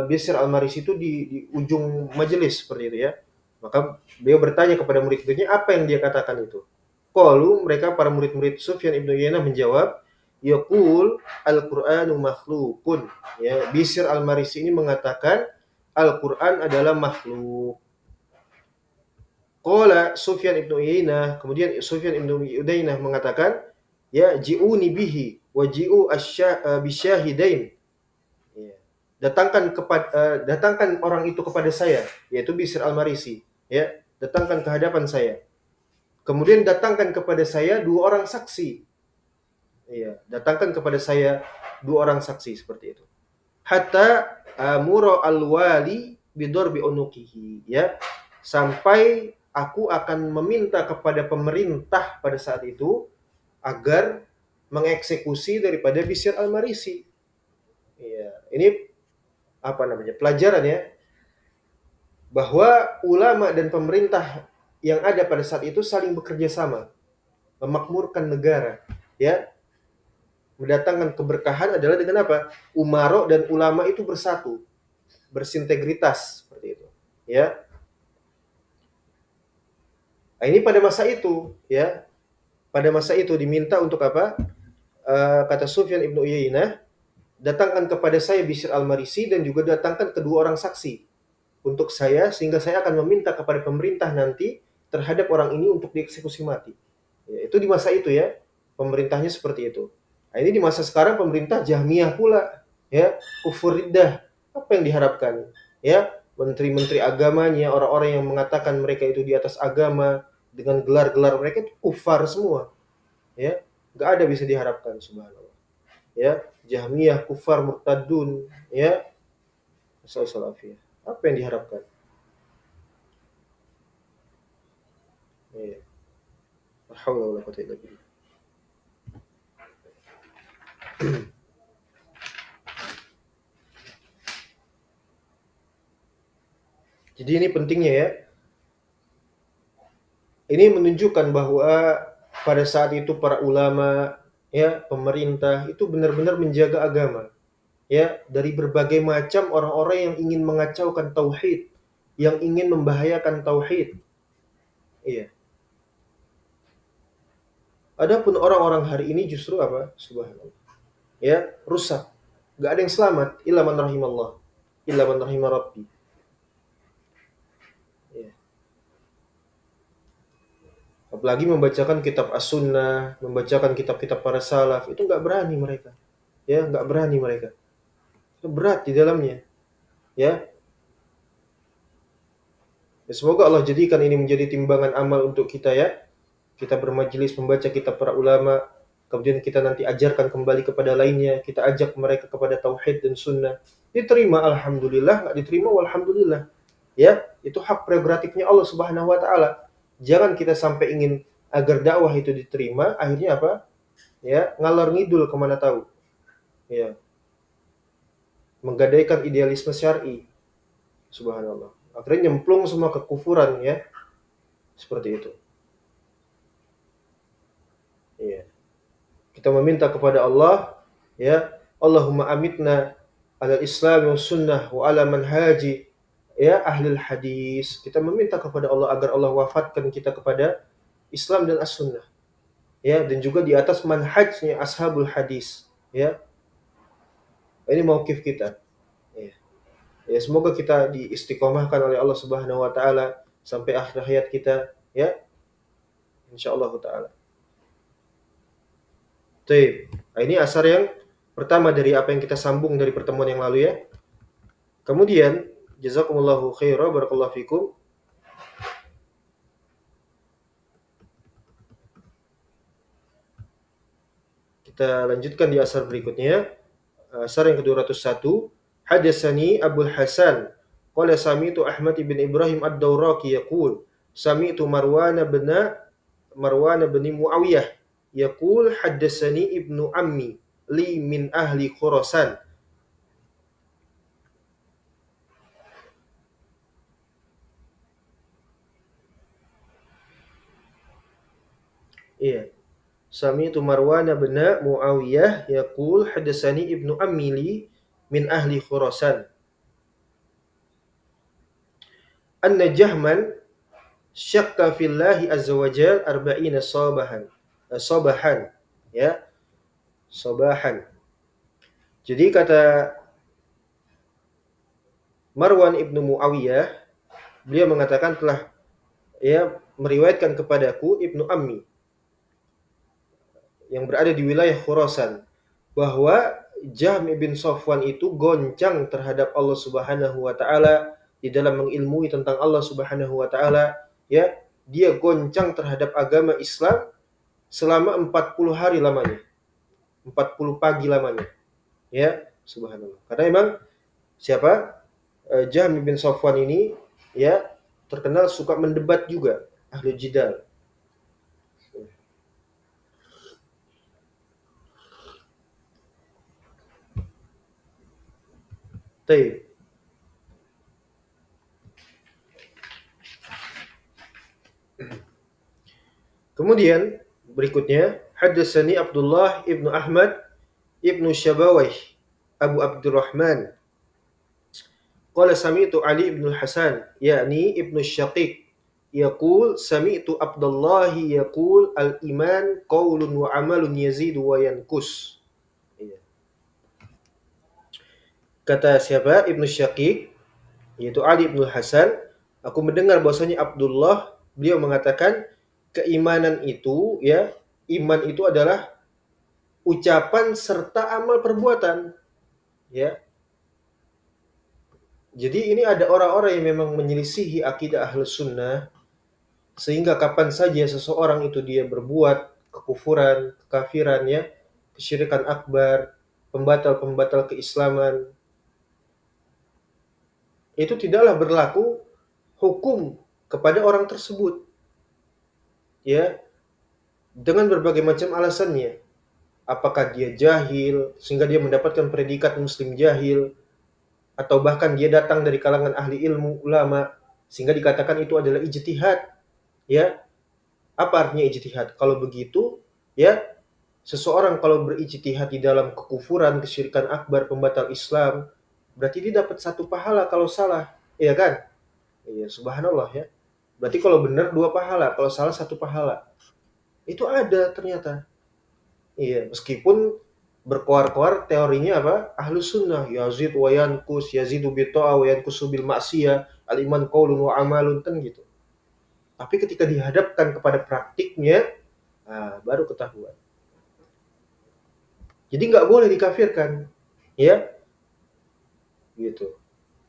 Speaker 1: Bishr al-Marisi itu di ujung majelis seperti itu ya. Maka beliau bertanya kepada murid-muridnya, apa yang dia katakan itu? Qalu, mereka para murid-murid Sufyan ibnu Uyainah menjawab, yaqul al-Qur'anu makhluqun. Ya, Bishr al-Marisi ini mengatakan Al-Qur'an adalah makhluk. Qala Sufyan ibnu Uyainah, kemudian Sufyan ibnu Uyainah mengatakan, ya ji'uni bihi wa ji'u bisyahidain. Ya. Datangkan orang itu kepada saya, yaitu Bishr al-Marisi, ya, datangkan ke hadapan saya. Kemudian datangkan kepada saya dua orang saksi. Iya, datangkan kepada saya dua orang saksi seperti itu. Hatta amuro al-wali bidorbi unukihi, ya. Sampai aku akan meminta kepada pemerintah pada saat itu agar mengeksekusi daripada Bishr al-Marisi. Iya, ini apa namanya? Pelajaran ya, bahwa ulama dan pemerintah yang ada pada saat itu saling bekerja sama, memakmurkan negara, ya. Mendatangkan keberkahan adalah dengan apa? Umaro dan ulama itu bersatu, bersintegritas seperti itu. Ya. Nah, ini pada masa itu, ya. Pada masa itu diminta untuk apa? Kata Sufyan ibnu Uyainah, datangkan kepada saya Bishr al-Marisi dan juga datangkan kedua orang saksi untuk saya sehingga saya akan meminta kepada pemerintah nanti terhadap orang ini untuk dieksekusi mati. Ya, itu di masa itu ya, pemerintahnya seperti itu. Nah, ini di masa sekarang pemerintah Jahmiyah pula, ya, kufur riddah. Apa yang diharapkan? Ya, menteri-menteri agamanya, orang-orang yang mengatakan mereka itu di atas agama dengan gelar-gelar mereka itu kufar semua. Ya, nggak ada bisa diharapkan, subhanallah. Ya, Jahmiyah kufar murtadun, ya, salafiyah. Apa yang diharapkan? Ya, la haula wala quwwata illa billah. Jadi ini pentingnya ya. Ini menunjukkan bahwa pada saat itu para ulama, ya, pemerintah itu benar-benar menjaga agama, ya, dari berbagai macam orang-orang yang ingin mengacaukan tauhid, yang ingin membahayakan tauhid. Iya. Adapun orang-orang hari ini justru apa? Subhanallah. Ya, rusak. Gak ada yang selamat illa man rahimallah, illa man rahimah rabbi. Ya. Apalagi membacakan kitab as-sunnah, membacakan kitab-kitab para salaf, itu nggak berani mereka. Ya, nggak berani mereka. Itu berat di dalamnya. Ya, ya, semoga Allah jadikan ini menjadi timbangan amal untuk kita ya. Kita bermajelis membaca kitab para ulama, kemudian kita nanti ajarkan kembali kepada lainnya, kita ajak mereka kepada tauhid dan sunnah. Diterima alhamdulillah, nggak diterima walhamdulillah. Ya, itu hak prerogatifnya Allah Subhanahu wa taala. Jangan kita sampai ingin agar dakwah itu diterima, akhirnya apa? Ya, ngalor ngidul kemana tahu. Ya, menggadaikan idealisme syar'i. Subhanallah. Akhirnya nyemplung semua kekufuran ya, seperti itu. Iya. Kita meminta kepada Allah, ya, Allahumma amitna ala Islam wa sunnah wa ala manhaji ya ahlul hadis. Kita meminta kepada Allah agar Allah wafatkan kita kepada Islam dan as-sunnah. Ya, dan juga di atas manhajnya ashabul hadis. Ya, ini mauqif kita. Ya. Ya, semoga kita diistiqomahkan oleh Allah Subhanahu wa taala sampai akhir hayat kita, ya, insyaallah taala. Baik. Nah, ini asar yang pertama dari apa yang kita sambung dari pertemuan yang lalu ya. Kemudian, jazakumullahu khairan barakallahu fikum. Kita lanjutkan di asar berikutnya. Asar yang ke-201. Hadatsani Abdul Hasan qala sami'tu Ahmad bin Ibrahim ad-Dawraqi yaqul sami'tu Marwan bin Muawiyah yaqul haddatsani ibnu ammi li min ahli Khurasan. Iya. Sami'tu Marwan bin Muawiyah yaqul haddatsani ibnu ammi li min ahli Khurasan. Anna Jahman syakka fillahi azza wa jal arba'ina sabahan ya, sabahan. Jadi kata Marwan ibnu Muawiyah, beliau mengatakan telah ya meriwayatkan kepadaku ibnu ammi yang berada di wilayah Khurasan bahwa Jahm bin Safwan itu goncang terhadap Allah Subhanahu wa taala di dalam mengilmui tentang Allah Subhanahu wa taala, ya, dia goncang terhadap agama Islam selama 40 hari lamanya. 40 pagi lamanya. Ya, subhanallah. Karena memang siapa? Jahm bin Safwan ini ya terkenal suka mendebat juga, ahlu jidal. Taib. Kemudian berikutnya haddatsani Abdullah ibnu Ahmad ibnu Syabawayh Abu Abdurrahman qala sami'tu Ali ibn Hasan yakni ibnu Syaqiq yaqul sami'tu Abdullah yaqul al-iman qaulun wa amalun yazidu wa yankus. Iya. Kata siapa? Ibnu Syaqiq yaitu Ali ibn Hasan, aku mendengar bahwasanya Abdullah beliau mengatakan keimanan itu ya, iman itu adalah ucapan serta amal perbuatan ya. Jadi ini ada orang-orang yang memang menyelisihi akidah Ahlus Sunnah sehingga kapan saja seseorang itu dia berbuat kekufuran, kekafiran ya, kesyirikan akbar, pembatal-pembatal keislaman, itu tidaklah berlaku hukum kepada orang tersebut ya dengan berbagai macam alasannya. Apakah dia jahil sehingga dia mendapatkan predikat muslim jahil, atau bahkan dia datang dari kalangan ahli ilmu ulama sehingga dikatakan itu adalah ijtihad ya. Apa artinya ijtihad? Kalau begitu ya, seseorang kalau berijtihad di dalam kekufuran, kesyirikan akbar, pembatal Islam, berarti dia dapat satu pahala kalau salah, iya kan? Iya, subhanallah ya. Berarti kalau benar dua pahala, kalau salah satu pahala. Itu ada ternyata. Iya, meskipun berkoar-koar teorinya apa? Ahlus sunnah, yazid wa yankus, yazidu bi ta'ah wa yankusu bil ma'siyah, al-iman qaulun wa amalun, kan gitu. Tapi ketika dihadapkan kepada praktiknya, baru ketahuan. Jadi nggak boleh dikafirkan, ya, gitu.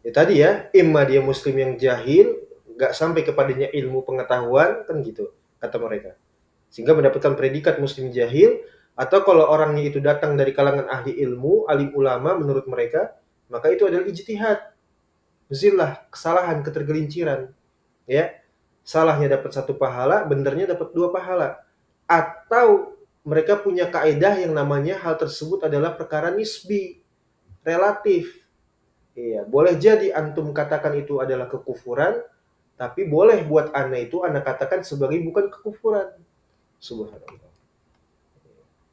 Speaker 1: Ya tadi ya, imma dia muslim yang jahil, nggak sampai kepadanya ilmu pengetahuan, kan gitu, kata mereka. Sehingga mendapatkan predikat muslim jahil, atau kalau orangnya itu datang dari kalangan ahli ilmu, alim ulama menurut mereka, maka itu adalah ijtihad, zillah, kesalahan, ketergelinciran, ya. Salahnya dapat satu pahala, benernya dapat dua pahala. Atau mereka punya kaedah yang namanya hal tersebut adalah perkara nisbi, relatif. Iya, boleh jadi antum katakan itu adalah kekufuran, tapi boleh buat ana itu ana katakan sebagai bukan kekufuran. Subhanallah.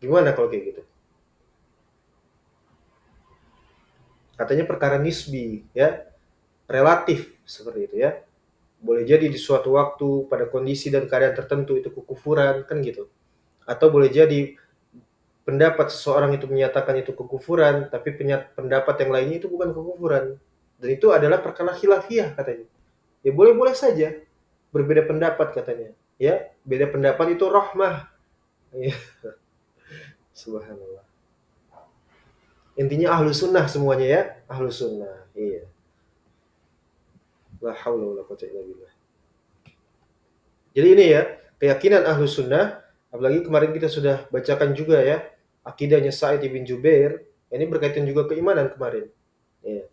Speaker 1: Gimana kalau kayak gitu? Katanya perkara nisbi, ya, relatif seperti itu ya. Boleh jadi di suatu waktu pada kondisi dan keadaan tertentu itu kekufuran, kan gitu. Atau boleh jadi pendapat seseorang itu menyatakan itu kekufuran, tapi pendapat yang lainnya itu bukan kekufuran. Dan itu adalah perkara khilafiyah katanya. Ya boleh-boleh saja berbeda pendapat katanya. Ya, beda pendapat itu rahmah. Ya, subhanallah. Intinya ahlu sunnah semuanya ya, ahlu sunnah. Iya. La haula wala quwwata illa billah. Jadi ini ya, keyakinan ahlu sunnah, apalagi kemarin kita sudah bacakan juga ya, akidahnya Sa'id ibn Jubair, ini berkaitan juga keimanan kemarin. Ya.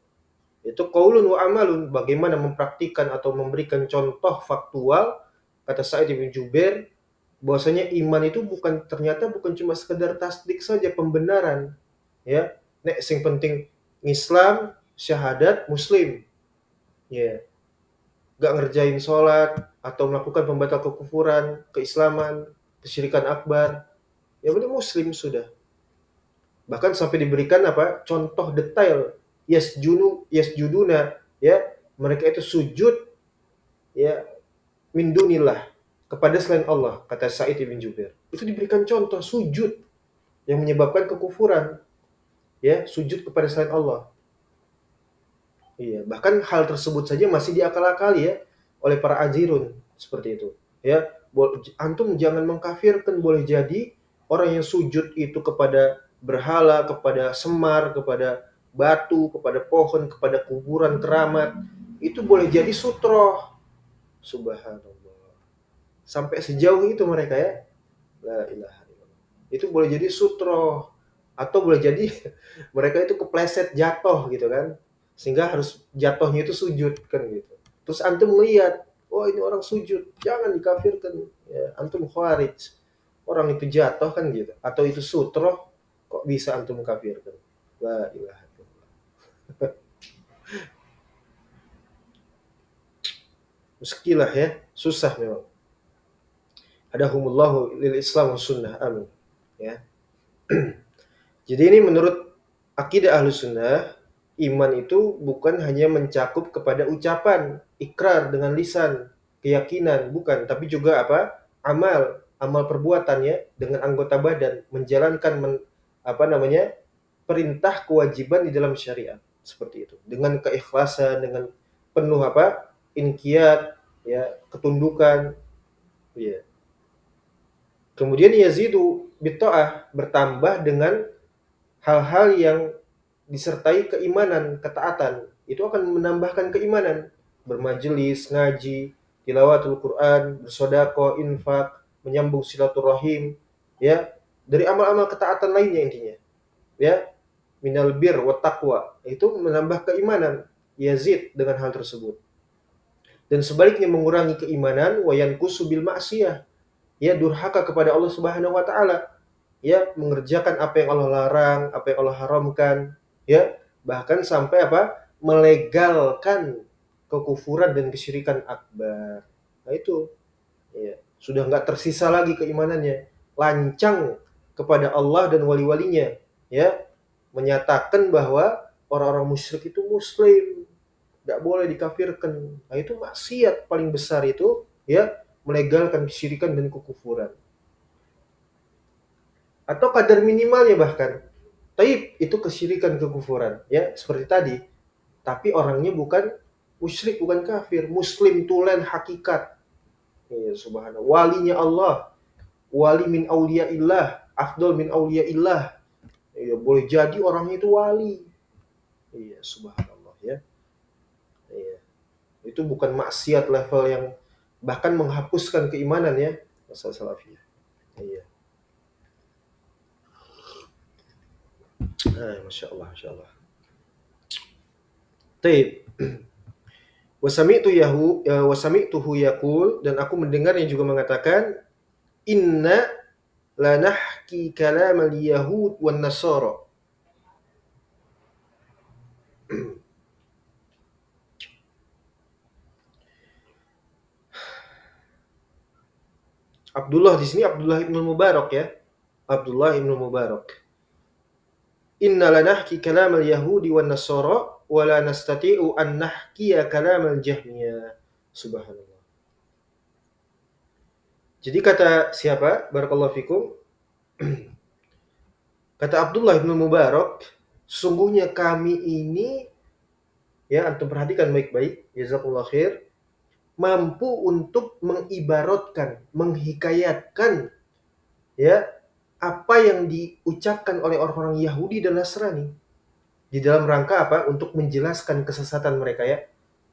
Speaker 1: Itu qaulun wa amalun, bagaimana mempraktikkan atau memberikan contoh faktual, kata Sa'id ibn Jubair, bahwasanya iman itu ternyata bukan cuma sekedar tasdik saja, pembenaran. Ya, nek sing penting Islam, syahadat, muslim. Ya, gak ngerjain sholat atau melakukan pembatal kekufuran, keislaman, kesyirikan akbar, ya penting muslim sudah. Bahkan sampai diberikan apa? Contoh detail. Yasjuduna, ya, mereka itu sujud ya min dunillah, kepada selain Allah, kata Sa'id bin Jubair. Itu diberikan contoh sujud yang menyebabkan kekufuran, ya, sujud kepada selain Allah. Iya, bahkan hal tersebut saja masih diakal-akali ya oleh para ajirun seperti itu. Ya, antum jangan mengkafirkan, boleh jadi orang yang sujud itu kepada berhala, kepada semar, kepada batu, kepada pohon, kepada kuburan keramat, itu boleh jadi sutroh. Subhanallah. Sampai sejauh itu mereka ya. La ilaha illallah. Itu boleh jadi sutroh. Atau boleh jadi mereka itu kepleset jatuh gitu kan, sehingga harus jatuhnya itu sujud kan gitu. Terus antum melihat, oh ini orang sujud, jangan dikafirkan. Ya, antum khawarij, orang itu jatuh kan gitu. Atau itu sutro, kok bisa antum kafirkan? La ilaha illallah. Meskilah ya, susah memang. Hadahumullahu lil Islam wa sunnah. Amin. Ya. Jadi ini menurut akidah Ahlus Sunnah, iman itu bukan hanya mencakup kepada ucapan, ikrar dengan lisan, keyakinan, bukan, tapi juga apa? Amal, amal perbuatannya dengan anggota badan, menjalankan apa namanya? Perintah kewajiban di dalam syariat, seperti itu. Dengan keikhlasan, dengan penuh apa? Inqiyad, ya, ketundukan, ya. Kemudian yazidu bitta'ah, bertambah dengan hal-hal yang disertai keimanan, ketaatan, itu akan menambahkan keimanan. Bermajelis, ngaji, tilawatul Quran, bersedekah, infak, menyambung silaturahim, ya, dari amal-amal ketaatan lainnya intinya. Ya, minal bir wa taqwa, itu menambah keimanan, yazid dengan hal tersebut. Dan sebaliknya mengurangi keimanan, wa yanqusu bil ma'siyah, ya, durhaka kepada Allah Subhanahu wa taala, ya, mengerjakan apa yang Allah larang, apa yang Allah haramkan, ya, bahkan sampai apa? Melegalkan kekufuran dan kesyirikan akbar. Nah itu, ya, sudah nggak tersisa lagi keimanannya, lancang kepada Allah dan wali-walinya, ya, menyatakan bahwa orang-orang musyrik itu muslim, nggak boleh dikafirkan. Nah itu maksiat paling besar itu, ya, melegalkan kesyirikan dan kekufuran. Atau kadar minimalnya bahkan. Taib itu kesyirikan, kekufuran, ya, seperti tadi. Tapi orangnya bukan musyrik, bukan kafir, muslim tulen hakikat. Ya, subhanallah. Walinya Allah, wali min auliyaillah, afdal min auliyaillah. Ya, boleh jadi orangnya itu wali. Iya, subhanallah ya. Iya. Itu bukan maksiat level yang bahkan menghapuskan keimanan ya. Masalah salafiyah. Iya. Nah, masya Allah, masya Allah. Taib. Wasami'tuhu yaqul, dan aku mendengarnya juga mengatakan, inna lanahki kalamal yahud wan nasara. Abdullah di sini Abdullah ibn Mubarak ya. Abdullah ibn Mubarak. Inna lanahki kalamal yahudi wan nasara wa la nastati'u an nahkiya kalamal jahmiyah. Subhanallah. Jadi kata siapa? Barakallahu fikum. Kata Abdullah ibn Mubarak, sungguhnya kami ini, ya, antum perhatikan baik-baik, jazakallahu khair, mampu untuk mengibaratkan, menghikayatkan, ya, apa yang diucapkan oleh orang-orang Yahudi dan Nasrani di dalam rangka apa? Untuk menjelaskan kesesatan mereka, ya.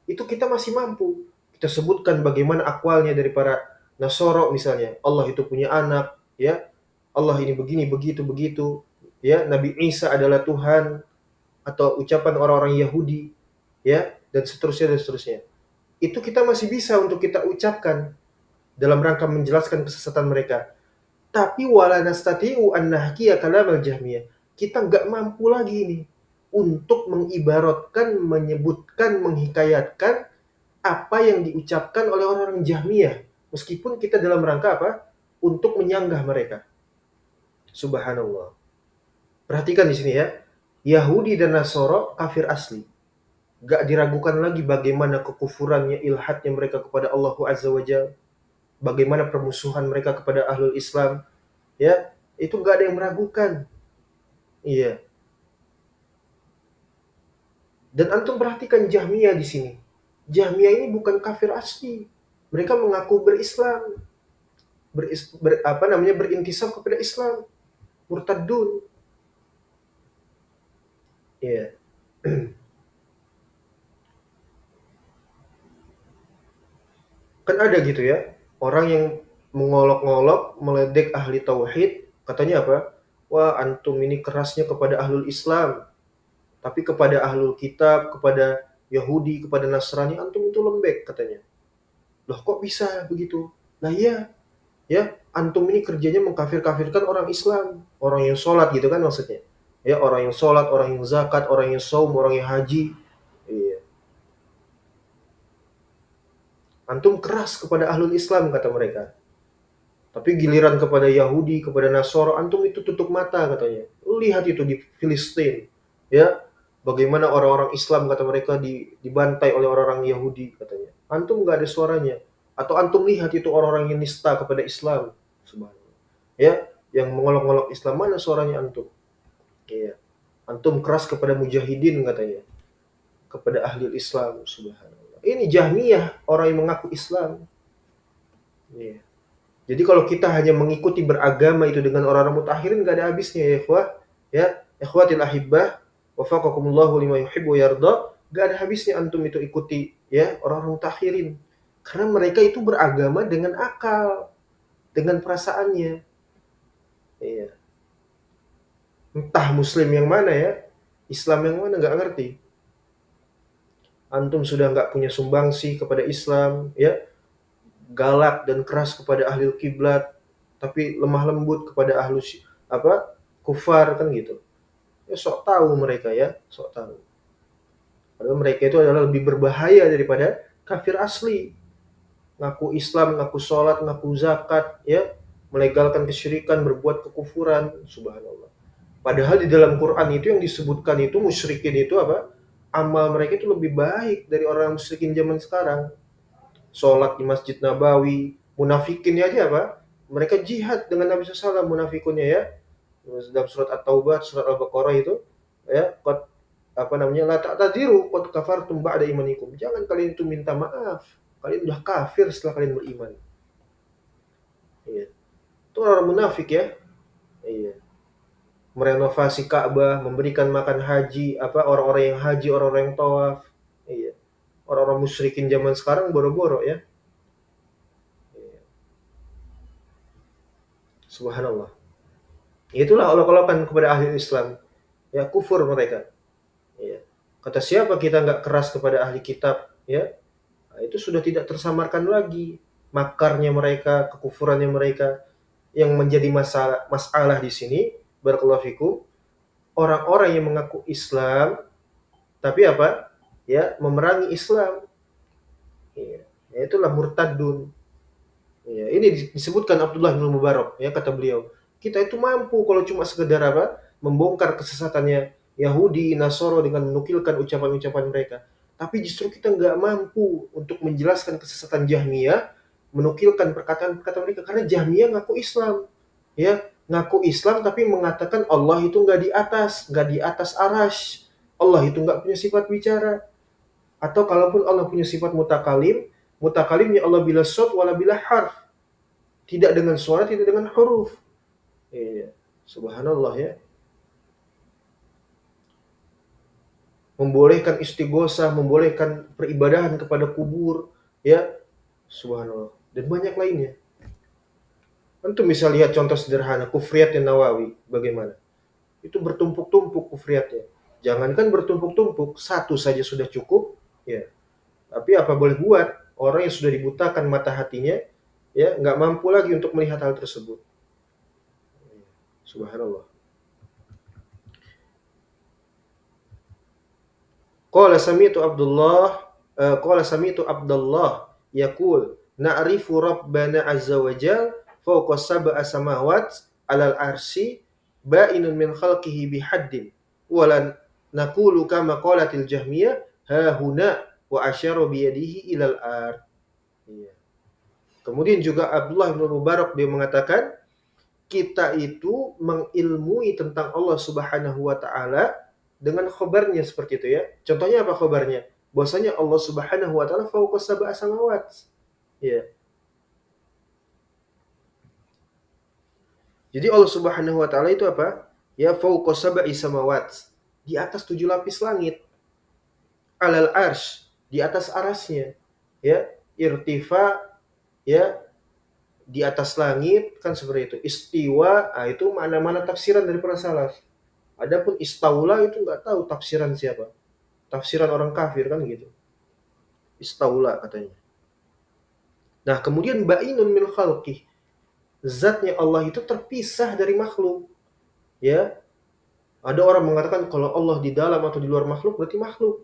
Speaker 1: Itu kita masih mampu. Kita sebutkan bagaimana akwalnya dari para Nasoro misalnya. Allah itu punya anak, ya. Allah ini begini, begitu, begitu. Ya, Nabi Isa adalah Tuhan, atau ucapan orang-orang Yahudi, ya, dan seterusnya dan seterusnya. Itu kita masih bisa untuk kita ucapkan dalam rangka menjelaskan kesesatan mereka. Tapi wala nastati'u an nahkiya kalamal jahmiyah. Kita nggak mampu lagi ini untuk mengibaratkan, menyebutkan, menghikayatkan apa yang diucapkan oleh orang-orang Jahmiyah, meskipun kita dalam rangka apa? Untuk menyanggah mereka. Subhanallah. Perhatikan di sini ya. Yahudi dan Nasoro kafir asli. Gak diragukan lagi bagaimana kekufurannya, ilhadnya mereka kepada Allah Azza wa Jalla. Bagaimana permusuhan mereka kepada ahlul Islam. Ya, itu gak ada yang meragukan. Iya. Dan antum perhatikan Jahmiyah di sini. Jahmiyah ini bukan kafir asli. Mereka mengaku berislam, berintisab kepada Islam, murtadun. Ya. Kan ada gitu ya, orang yang mengolok-ngolok, meledek ahli tauhid, katanya apa? wah antum ini kerasnya kepada ahlul Islam, tapi kepada ahlul kitab, kepada Yahudi, kepada Nasrani antum itu lembek katanya. Loh kok bisa begitu? Nah iya, ya antum ini kerjanya mengkafir-kafirkan orang Islam, orang yang sholat gitu kan maksudnya. Ya orang yang sholat, orang yang zakat, orang yang saum, orang yang haji. Iya. Antum keras kepada ahlul Islam kata mereka. Tapi giliran kepada Yahudi, kepada Nasoro, antum itu tutup mata katanya. Lihat itu di Filistin, ya, bagaimana orang-orang Islam kata mereka dibantai oleh orang-orang Yahudi katanya. Antum nggak ada suaranya. Atau antum lihat itu orang-orang yang nista kepada Islam, subhanallah. Ya, yang mengolok-olok Islam, mana suaranya antum? Iya. Antum keras kepada mujahidin katanya, kepada ahli Islam, subhanallah. Ini Jahmiyah, orang yang mengaku Islam. Iya. Jadi kalau kita hanya mengikuti beragama itu dengan orang-orang mutakhirin nggak ada habisnya ya ikhwah. Ya, ikhwatil ahibbah, wafaqakumullahu lima yuhibbu yarda, nggak ada habisnya antum itu ikuti ya orang-orang mutakhirin. Karena mereka itu beragama dengan akal, dengan perasaannya. Iya. Entah muslim yang mana ya, Islam yang mana nggak ngerti. Antum sudah nggak punya sumbangsi kepada Islam, ya, galak dan keras kepada ahli kiblat, tapi lemah lembut kepada ahlu apa kufar kan gitu. Ya sok tahu mereka ya, sok tahu. Padahal mereka itu adalah lebih berbahaya daripada kafir asli. Ngaku Islam, ngaku sholat, ngaku zakat, ya, melegalkan kesyirikan, berbuat kekufuran, subhanallah. Padahal di dalam Quran itu yang disebutkan itu musyrikin itu apa? Amal mereka itu lebih baik dari orang musyrikin zaman sekarang. Sholat di Masjid Nabawi, munafikinnya aja apa? Mereka jihad dengan Nabi SAW, munafikunnya ya. Dalam surat At-Taubah, surat Al-Baqarah itu, ya, apa namanya, la ta'tadiru qad kafartum ba'da imanikum. Jangan kalian itu minta maaf. Kalian sudah kafir setelah kalian beriman. Iya. Itu orang munafik ya. Iya. Merenovasi Ka'bah, memberikan makan haji, apa orang-orang yang haji, orang-orang yang tawaf. Iya. Orang-orang musyrikin zaman sekarang boro-boro ya. Iya. Subhanallah. Itulah olok-olokan kepada ahli Islam. Ya kufur mereka. Ya. Kata siapa kita nggak keras kepada ahli kitab, ya, nah, itu sudah tidak tersamarkan lagi makarnya mereka, kekufurannya mereka. Yang menjadi masalah di sini, barakallahu fikum, orang-orang yang mengaku Islam, tapi apa? Ya, memerangi Islam. Ya, ya itulah murtadun. Ya, ini disebutkan Abdullah bin Mubarak, ya kata beliau, kita itu mampu kalau cuma sekedar apa? Membongkar kesesatannya Yahudi, Nasoro dengan menukilkan ucapan-ucapan mereka. Tapi justru kita nggak mampu untuk menjelaskan kesesatan Jahmiyah, menukilkan perkataan-perkataan mereka karena Jahmiyah ngaku Islam, ya ngaku Islam tapi mengatakan Allah itu nggak di atas arash, Allah itu nggak punya sifat bicara, atau kalaupun Allah punya sifat mutakalim, mutakalimnya Allah bila sod wala bila harf, tidak dengan suara, tidak dengan huruf. Iya, subhanallah ya. Membolehkan istighosah, membolehkan peribadahan kepada kubur, ya, subhanallah. Dan banyak lainnya. Antum bisa lihat contoh sederhana kufriyatnya Nawawi bagaimana. Itu bertumpuk-tumpuk kufriyatnya. Jangankan bertumpuk-tumpuk, satu saja sudah cukup, ya. Tapi apa boleh buat, orang yang sudah dibutakan mata hatinya, ya, nggak mampu lagi untuk melihat hal tersebut. Subhanallah. Qala sami'tu Abdullah yaqul na'rifu rabbana azza wa jal fawqa sab'a samawat 'alal arsy ba'inun min khalqihi bihaddin wa lan naqulu kama qalatil jahmiyah ha huna wa asyara bi yadihi ilal ard. Iya. Kemudian juga Abdullah bin Mubarak dia mengatakan kita itu mengilmui tentang Allah Subhanahu wa taala dengan khobarnya seperti itu ya. Contohnya apa khobarnya? Bahwasanya Allah Subhanahu wa taala fauqa sab'a samawat. Ya. Jadi Allah Subhanahu wa taala itu apa? Ya fauqa sab'i samawat. Di atas 7 lapis langit. Alal arsy, di atas arasnya. Ya, irtifa, ya, di atas langit, kan seperti itu. Istiwa, itu mana-mana tafsiran dari para salaf. Adapun istaula itu nggak tahu tafsiran siapa. Tafsiran orang kafir kan gitu. Istaula katanya. Nah, kemudian ba'inun min khalqih. Zatnya Allah itu terpisah dari makhluk. Ya, ada orang mengatakan kalau Allah di dalam atau di luar makhluk berarti makhluk.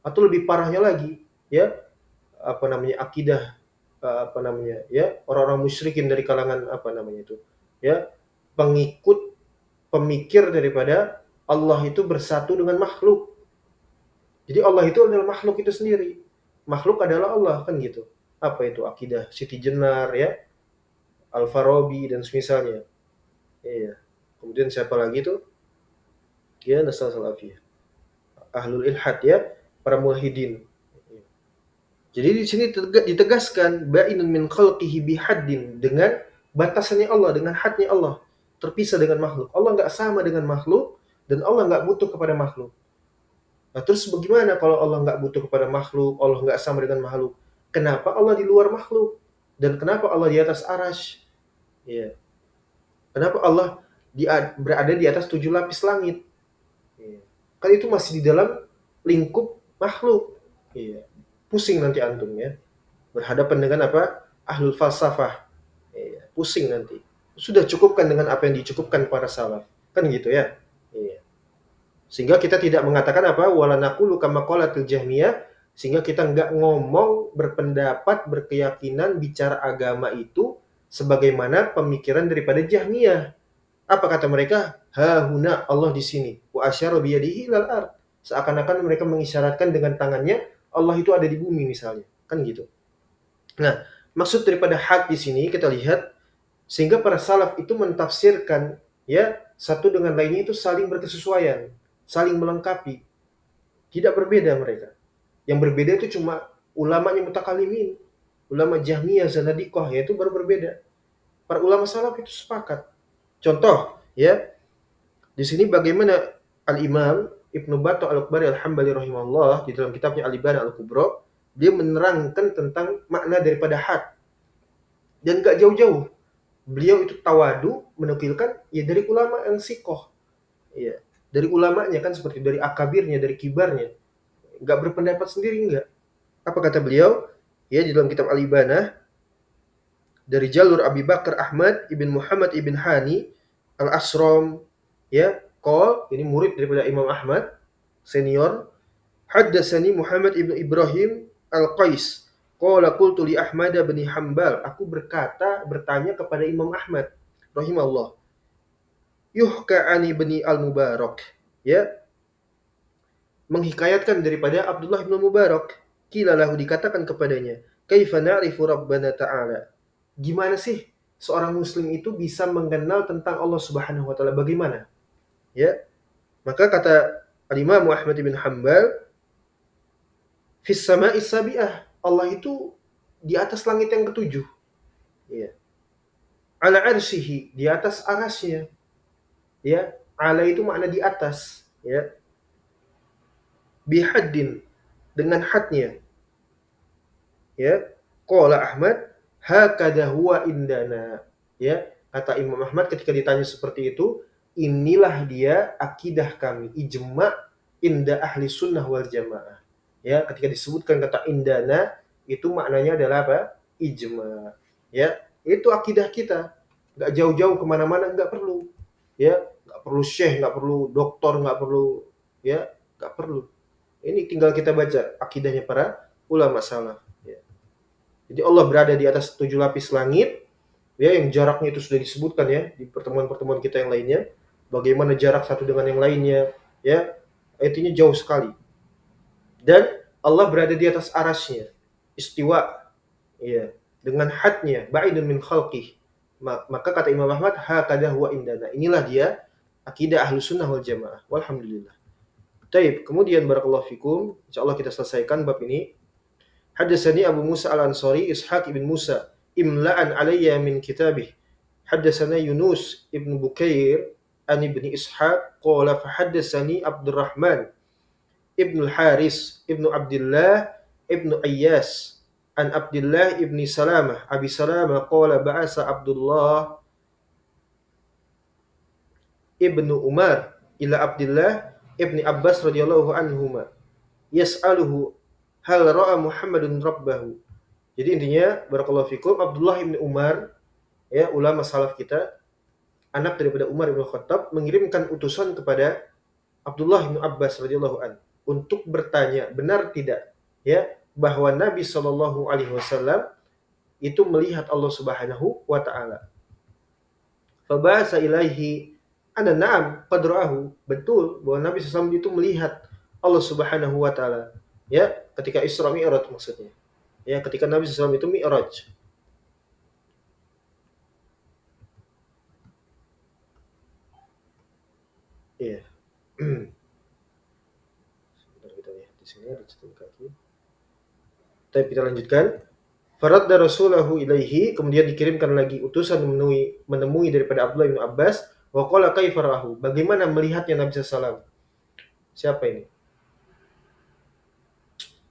Speaker 1: Atau lebih parahnya lagi, ya, akidah ya, orang-orang musyrikin dari kalangan ya, pengikut pemikir daripada Allah itu bersatu dengan makhluk. Jadi Allah itu adalah makhluk itu sendiri. Makhluk adalah Allah kan gitu. Apa itu akidah Siti Jenar ya, Al-Farabi dan semisalnya. Iya. Kemudian siapa lagi itu? Ya, Nasal Salafiyah. Ahlul Ilhad ya, para mulhidin. Jadi di sini ditegaskan ba'inun min khalqihi bihaddin, dengan batasannya Allah, dengan hadnya Allah, terpisah dengan makhluk. Allah nggak sama dengan makhluk dan Allah nggak butuh kepada makhluk. Nah, terus bagaimana kalau Allah nggak butuh kepada makhluk, Allah nggak sama dengan makhluk? Kenapa Allah di luar makhluk? Dan kenapa Allah di atas arasy? Ya. Kenapa Allah berada di atas 7 lapis langit? Ya. Kan itu masih di dalam lingkup makhluk. Ya. Pusing nanti antum ya. Berhadapan dengan apa? Ahlul falsafah. Ya. Pusing nanti. Sudah cukupkan dengan apa yang dicukupkan para salaf. Kan gitu ya. Ya. Sehingga kita tidak mengatakan apa? Wala naqulu kama qalatil Jahmiyah, sehingga kita nggak ngomong, berpendapat, berkeyakinan, bicara agama itu sebagaimana pemikiran daripada Jahmiyah. Apa kata mereka? Ha huna, Allah di sini. Wa asyara bi yadihi ilal ard. Seakan-akan mereka mengisyaratkan dengan tangannya Allah itu ada di bumi misalnya. Kan gitu. Nah, maksud daripada had di sini kita lihat, sehingga para salaf itu mentafsirkan ya satu dengan lainnya itu saling berkesesuaian, saling melengkapi, tidak berbeda mereka. Yang berbeda itu cuma ulamanya mutakalimin, ulama Jahmiyah, Zanadiqah, yaitu baru berbeda. Para ulama salaf itu sepakat. Contoh ya, di sini bagaimana Al-Imam Ibnu Battah Al-Akbari Al-Hambali rahimahullah di dalam kitabnya Al-Ibana Al-Kubra, dia menerangkan tentang makna daripada had. Dan gak jauh-jauh. Beliau itu tawadu menukilkan ya dari ulama yang sikoh. Ya, dari ulamanya kan, seperti dari akabirnya, dari kibarnya. Nggak berpendapat sendiri, enggak. Apa kata beliau? Ya, di dalam kitab Al-Ibanah, dari jalur Abi Bakar Ahmad ibn Muhammad ibn Hani Al-Asram, ya, ini murid daripada Imam Ahmad, senior. Haddatsani Muhammad ibn Ibrahim Al-Qais. Qala qultu li Ahmad bin Hanbal, aku bertanya kepada Imam Ahmad rahimahullah. Yuhka ani bin Al-Mubarak, ya, menghikayatkan daripada Abdullah bin Mubarak. Qila lahu, dikatakan kepadanya, kaifa na'rifu Rabbana ta'ala? Gimana sih seorang muslim itu bisa mengenal tentang Allah Subhanahu wa taala? Bagaimana? Ya. Maka kata Al-Imam Ahmad bin Hanbal, fis sama'is sabi'ah, Allah itu di atas langit yang ketujuh. Ya. Ala arsyihi, di atas arasnya. Ya, ala itu makna di atas, ya. Bihaddin, dengan hadnya. Ya. Qala Ahmad, hakadha huwa indana. Ya, kata Imam Ahmad ketika ditanya seperti itu, inilah dia akidah kami, ijma' inda ahli sunnah wal jamaah. Ya, ketika disebutkan kata indana, itu maknanya adalah apa? Ijma'. Ya, itu akidah kita. Nggak jauh-jauh kemana-mana, nggak perlu. Ya, nggak perlu syekh, nggak perlu doktor, nggak perlu, ya, nggak perlu. Ini tinggal kita baca akidahnya para ulama salaf. Ya. Jadi Allah berada di atas 7 lapis langit, ya, yang jaraknya itu sudah disebutkan ya di pertemuan-pertemuan kita yang lainnya. Bagaimana jarak satu dengan yang lainnya, ya, artinya jauh sekali. Dan Allah berada di atas arasnya, istiwa, ya, dengan hadnya, ba'idun min khalqih. Maka kata Imam Ahmad, hakadha huwa indana. Inilah dia akidah Ahlus Sunnah wal Jamaah. Walhamdulillah. Baik, kemudian barakallahu fikum, insyaallah kita selesaikan bab ini. Haddatsani Abu Musa Al-Ansari Ishaq ibn Musa imla'an alayya min kitabih. Haddatsana Yunus ibn Bukair an ibni Ishaq qala fa haddatsani Abdurrahman ibn al-Haris ibn Abdullah ibn Ayyas an Abdullah ibni Salamah Abi Salamah qala ba'asa Abdullah ibnu Umar ila Abdullah ibni Abbas radhiyallahu anhuma yas'aluhu hal ra'a Muhammadun rabbahu. Jadi intinya barakallahu fikum, Abdullah ibni Umar, ya, ulama salaf kita, anak daripada Umar bin Khattab, mengirimkan utusan kepada Abdullah bin Abbas radhiyallahu an untuk bertanya, benar tidak, ya, bahwa Nabi Shallallahu alaihi wasallam itu melihat Allah Subhanahu wa taala. Fabasa ilaihi ana na'am qad ra'ahu. Betul bahwa Nabi SAW itu melihat Allah Subhanahu wa taala. Ya, ketika Isra Mi'raj maksudnya. Ya, ketika Nabi SAW itu Mi'raj. Iya. Sebentar kita lihat di sini ada catatan kaki. Tapi kita lanjutkan. Faradda rasulahu ilaihi, kemudian dikirimkan lagi utusan menemui daripada Abdullah bin Abbas, wa qala kaifa ra'ahu, bagaimana melihatnya Nabi SAW. Siapa ini?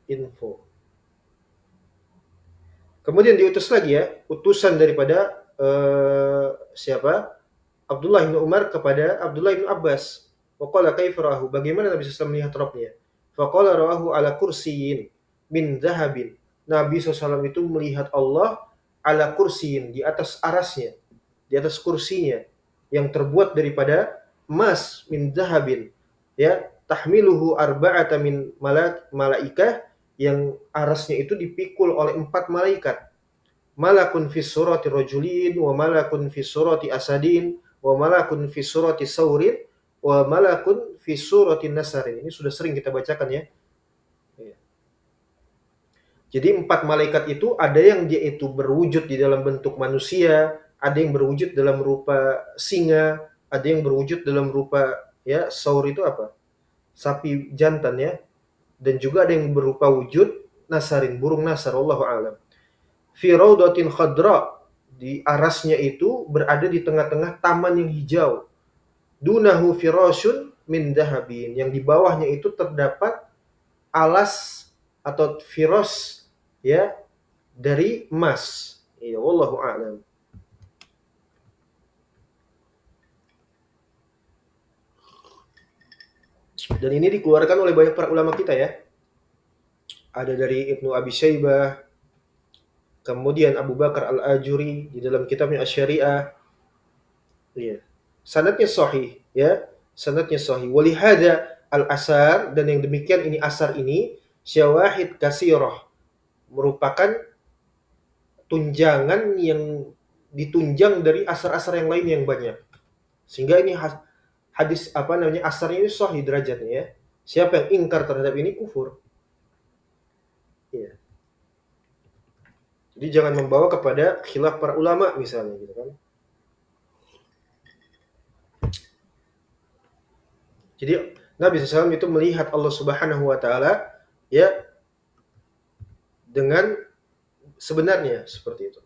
Speaker 1: Info. Kemudian diutus lagi, ya, utusan daripada siapa? Abdullah bin Umar kepada Abdullah bin Abbas. Wa qala kaifa ra'ahu, bagaimana Nabi SAW melihat Rabbnya. Fa qala ra'ahu ala kursiyyin min dhahabin. Nabi SAW itu melihat Allah ala kursiyin, di atas arasnya, di atas kursinya yang terbuat daripada emas, min dhahabin, ya, tahmiluhu arba'ata min malaikah, yang arasnya itu dipikul oleh 4 malaikat. Malakun fi surati rajulin, wa malakun fi surati asadin, wa malakun fi surati saurin, wa malakun fi surati nasarin. Ini sudah sering kita bacakan, ya. Jadi 4 malaikat itu ada yang dia itu berwujud di dalam bentuk manusia, ada yang berwujud dalam rupa singa, ada yang berwujud dalam rupa, ya, saur itu apa? Sapi jantan, ya. Dan juga ada yang berupa wujud nasarin, burung nasar, wallahu a'lam. Fi raudatin khadra, di arasnya itu berada di tengah-tengah taman yang hijau. Dunahu firashun min dahabin, yang di bawahnya itu terdapat alas atau firas, ya, dari emas. Ya, wallahu a'lam. Dan ini dikeluarkan oleh banyak para ulama kita, ya. Ada dari Ibnu Abi Syaibah, kemudian Abu Bakar Al-Ajuri di dalam kitabnya Asy-Syari'ah. Ya. Sanadnya sahih, ya. Sanadnya sahih. Walihada al-asar, dan yang demikian ini asar ini syawahid kasirah, merupakan tunjangan yang ditunjang dari asar-asar yang lain yang banyak. Sehingga ini hadis asarnya ini sahih derajatnya, ya. Siapa yang ingkar terhadap ini kufur. Ya. Jadi jangan membawa kepada khilaf para ulama misalnya, gitu kan. Jadi Nabi SAW itu melihat Allah Subhanahu wa taala, ya, dengan sebenarnya seperti itu.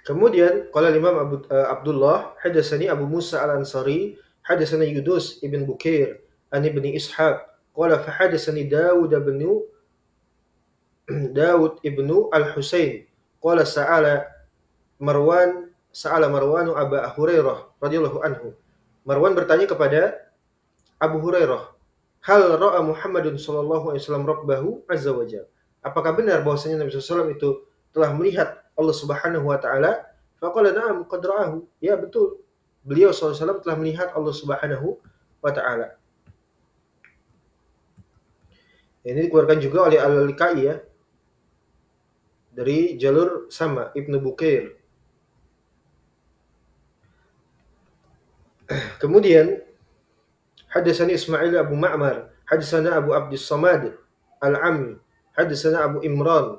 Speaker 1: Kemudian qala Imam Abdullah hadatsani Abu Musa Al-Ansari hadatsani Yunus ibn Bukair an ibni Ishaq qala fa hadatsani Daud ibnu Al-Husain qala sa'ala Marwan Abu Hurairah radhiyallahu anhu. Marwan bertanya kepada Abu Hurairah, hal ra'a Muhammadun sallallahu alaihi wasallam rabbahu azza wa jalla. Apakah benar bahwasanya Nabi SAW itu telah melihat Allah Subhanahu wa taala? Faqala na'am qad ra'ahu. Ya, betul. Beliau SAW telah melihat Allah Subhanahu wa taala. Ini dikeluarkan juga oleh Al-Likai, ya, dari jalur sama Ibnu Bukair. Kemudian hadatsani Ismail Abu Ma'mar, hadatsana Abu Abdus Samad Al-Ammi, hadatsana Abu Imran,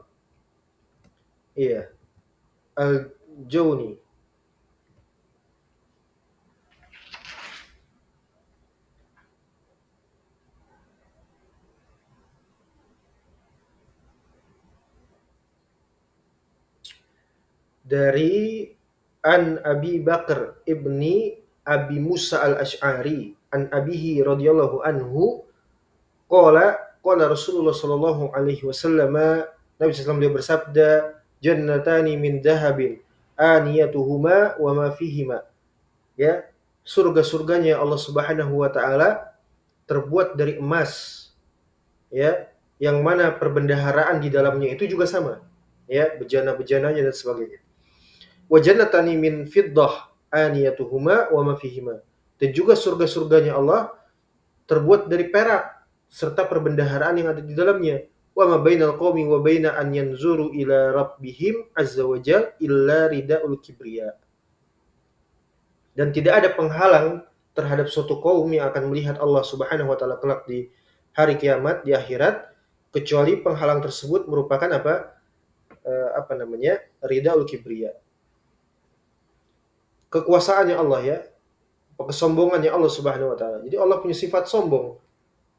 Speaker 1: iya, Al-Jawni. Dari An Abi Bakar ibni Abi Musa Al-Asy'ari an abihi radhiyallahu anhu qala qala Rasulullah sallallahu alaihi wasallam, Nabi SAW beliau bersabda, jannatani min dahabin aniyatuhuma wa ma fihima. Ya, surga-surganya Allah Subhanahu wa taala terbuat dari emas, ya, yang mana perbendaharaan di dalamnya itu juga sama, ya, bejana-bejananya dan sebagainya. Wa jannatani min fiddah aniyatuhuma wa ma fihima. Dan juga surga-surganya Allah terbuat dari perak serta perbendaharaan yang ada di dalamnya. Wa ma bainal qaumi wa baina an yanzuru ila rabbihim azza wa jalla illa ridaul kibriya. Dan tidak ada penghalang terhadap suatu kaum yang akan melihat Allah Subhanahu wa taala kelak di hari kiamat, di akhirat, kecuali penghalang tersebut merupakan apa? Ridaul kibriya. Kekuasaannya Allah, ya, kesombongannya Allah Subhanahu wa taala. Jadi Allah punya sifat sombong,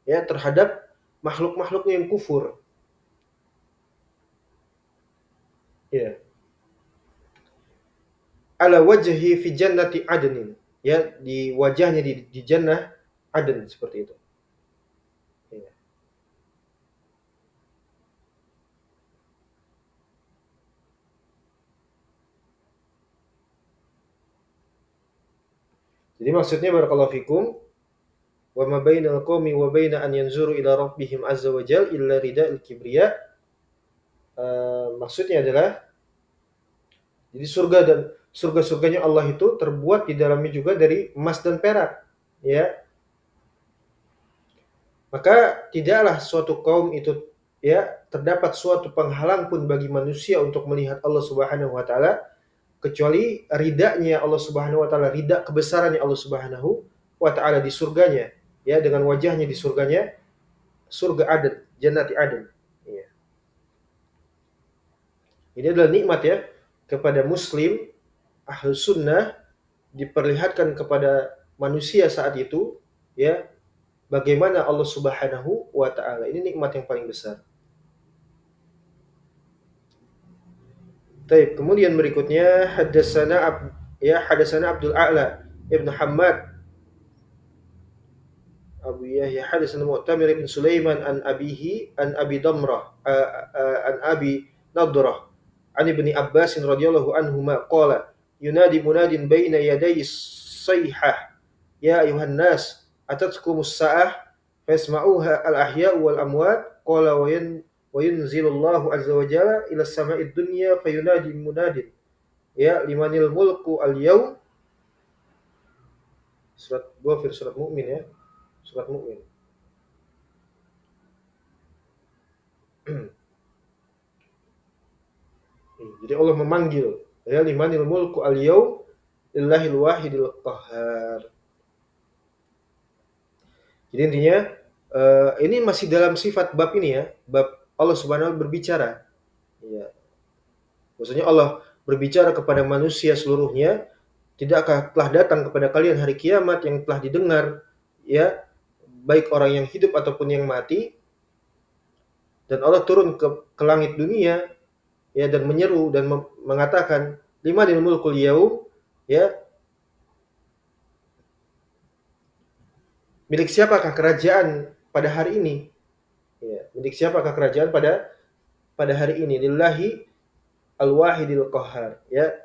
Speaker 1: ya, terhadap makhluk-makhluknya yang kufur. Ya. Ala wajhi fi jannati adnin. Ya, di wajahnya di jannah Aden, seperti itu. Ya. Jadi maksudnya barakallahu fikum, wa ma bainal qaumi wa baina an yanzuru ila rabbihim azza wa jalla illa rida'il kibriya. Maksudnya adalah jadi surga dan surga-surganya Allah itu terbuat di dalamnya juga dari emas dan perak, ya. Maka tidaklah suatu kaum itu, ya, terdapat suatu penghalang pun bagi manusia untuk melihat Allah Subhanahu wa taala kecuali ridanya Allah Subhanahu wa taala, ridha kebesarannya Allah Subhanahu wa taala di surganya, ya, dengan wajahnya di surganya, surga Aden, jannati Aden. Ya. Ini adalah nikmat, ya, kepada muslim ahlu sunnah, diperlihatkan kepada manusia saat itu, ya, bagaimana Allah Subhanahu wa taala. Ini nikmat yang paling besar. Baik, kemudian berikutnya hadatsana Abdul A'la Ibn Hammad Abu Yahya hadatsana Mu'tamir bin Sulaiman an abihi an Abi Damrah an Abi Nadrah an Ibni Abbas radhiyallahu anhuma qala yunadi munadin baina yaday sayhah ya ayuhan nas atatkumus sa'ah fasma'uha al-ahya'u wal amwat qala wa yunzilullahu azza wa jalla ila sama'id dunya fayunadi munadin ya limanil mulku al-yawm. Surat Ghafir, surat Mukmin, ya. Surat Mukmin. Jadi Allah memanggil, ya, limanil mulku al-yawm lillahil wahidil qahhar. Jadi intinya ini masih dalam sifat bab ini, ya, bab Allah Subhanahu wa taala berbicara. Ya. Maksudnya Allah berbicara kepada manusia seluruhnya, tidakkah telah datang kepada kalian hari kiamat yang telah didengar, ya, baik orang yang hidup ataupun yang mati, dan Allah turun ke langit dunia, ya, dan menyeru dan mengatakan limanil mulkul yaum, ya, milik siapakah kerajaan pada hari ini, ya, milik siapakah kerajaan pada hari ini, lillahi al-wahidil qahhar, ya.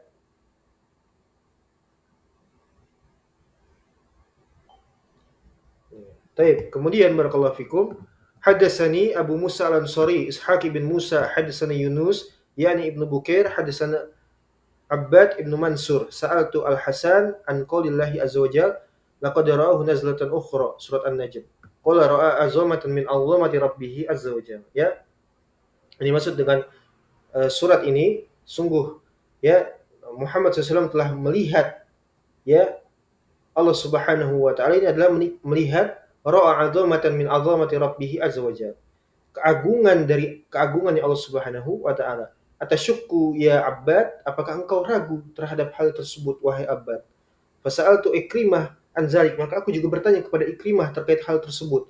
Speaker 1: Baik, kemudian barakallahu fikum, hadatsani Abu Musa al-Ansari Ishaq bin Musa hadatsana Yunus yani Ibnu Bukair hadatsana Abbad ibnu Mansur sa'altu al-Hasan an qaulillahi azza wa jalla laqad ra'ahu nazlatan ukhra, surat An-Najm, qala ra'a azamatan min azamati rabbih azza wa jalla, ya. Ini maksud dengan surat ini, sungguh, ya, Muhammad SAW telah melihat, ya, Allah Subhanahu wa taala ini adalah melihat ra'a azamatan min azamati rabbih azza wa jalla, keagungan dari keagungannya Allah Subhanahu wa taala. Atasyukku ya Abbad, apakah engkau ragu terhadap hal tersebut wahai Abbad? Fasa'altu Ikrimah an zalik, maka aku juga bertanya kepada Ikrimah terkait hal tersebut.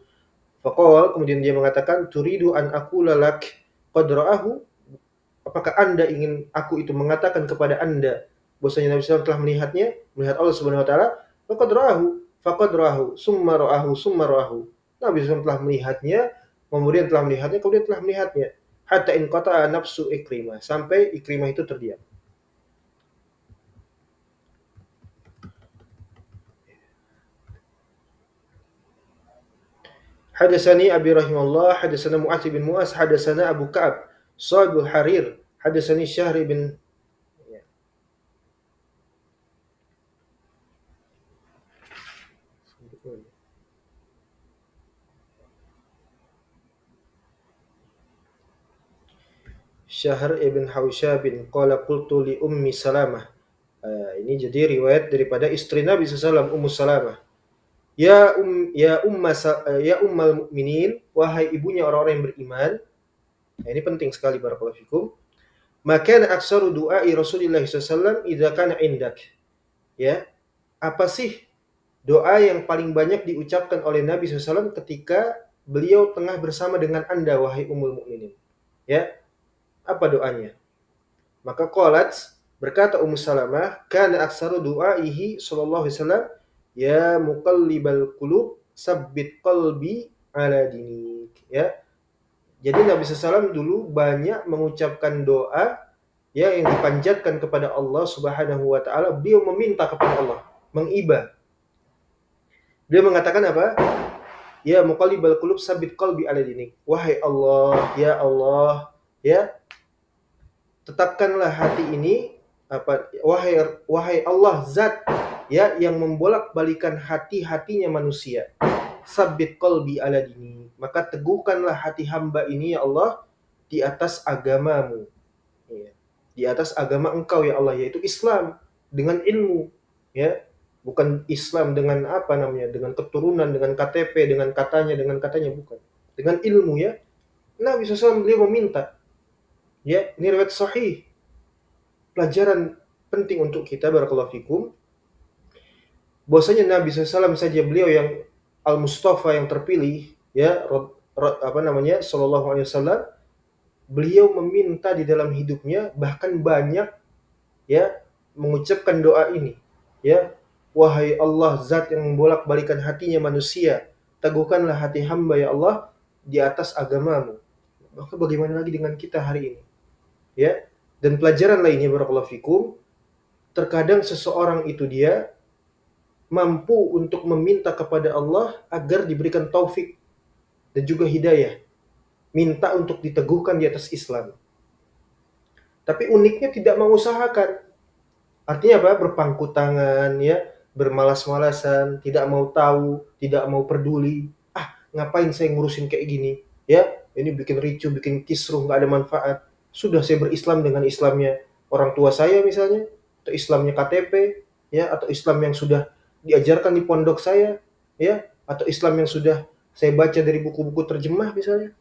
Speaker 1: Faqal, kemudian dia mengatakan, turidu an aqula lak qad ra'ahu, apakah Anda ingin aku itu mengatakan kepada Anda bahwasanya Nabi SAW telah melihatnya, melihat Allah Subhanahu wa taala? Faqad ra'ahu summa ra'ahu. Nabi SAW telah melihatnya, Kemudian telah melihatnya. Hatta in qata'a nafsu Ikrimah, sampai Ikrimah itu terdiam. Hadatsani Abi rahimahullah, hadatsana Mu'adz bin Mu'az, hadatsana Abu Ka'ab, Sahibul Harir, hadatsani Syahr bin Syahr ibn Hausyabin qala qultu li Ummi Salamah. Ini jadi riwayat daripada istri Nabi SAW, Ummu Salamah. Ya ummal mukminin, wahai ibunya orang-orang yang beriman. Nah, ini penting sekali barakallahu fikum. Maka aksaru du'ai Rasulullah SAW idza kana indak. Ya, apa sih doa yang paling banyak diucapkan oleh Nabi SAW ketika beliau tengah bersama dengan Anda, wahai ummul mukminin? Ya, apa doanya? Maka qalat, berkata Ummu Salamah, kana aksaru du'aihi sallallahu alaihi wasallam, ya muqallibal qulub, sabbit qalbi ala dinik. Ya. Jadi Nabi SAW dulu banyak mengucapkan doa ya yang dipanjatkan kepada Allah Subhanahu wa taala. Beliau meminta kepada Allah, mengibah. Beliau mengatakan apa? Ya muqallibal qulub, sabbit qalbi ala dinik. Wahai Allah, ya tetapkanlah hati ini wahai Allah zat ya yang membolak-balikan hati-hatinya manusia. Sabbit qalbi ala dini. Maka teguhkanlah hati hamba ini ya Allah di atas agamamu. Ya. Di atas agama Engkau ya Allah, yaitu Islam dengan ilmu, ya. Bukan Islam dengan apa namanya? Dengan keturunan, dengan KTP, dengan katanya bukan. Dengan ilmu ya. Nabi SAW beliau meminta. Ya, ini riwayat sahih. Pelajaran penting untuk kita barakallahu fikum. Bahwasanya Nabi SAW saja beliau yang Al-Mustafa yang terpilih ya sallallahu alaihi wasallam, beliau meminta di dalam hidupnya bahkan banyak ya mengucapkan doa ini ya, wahai Allah zat yang membolak-balikan hatinya manusia, teguhkanlah hati hamba ya Allah di atas agamamu. Maka bagaimana lagi dengan kita hari ini ya? Dan pelajaran lainnya barakallahu fikum, terkadang seseorang itu dia mampu untuk meminta kepada Allah agar diberikan taufik dan juga hidayah, minta untuk diteguhkan di atas Islam. Tapi uniknya tidak mengusahakan. Artinya apa? Berpangku tangan ya, bermalas-malasan, tidak mau tahu, tidak mau peduli. Ngapain saya ngurusin kayak gini? Ya, ini bikin ricu, bikin kisruh, nggak ada manfaat. Sudah saya berislam dengan Islamnya orang tua saya misalnya, atau Islamnya KTP, ya, atau Islam yang sudah diajarkan di pondok saya, ya, atau Islam yang sudah saya baca dari buku-buku terjemah misalnya.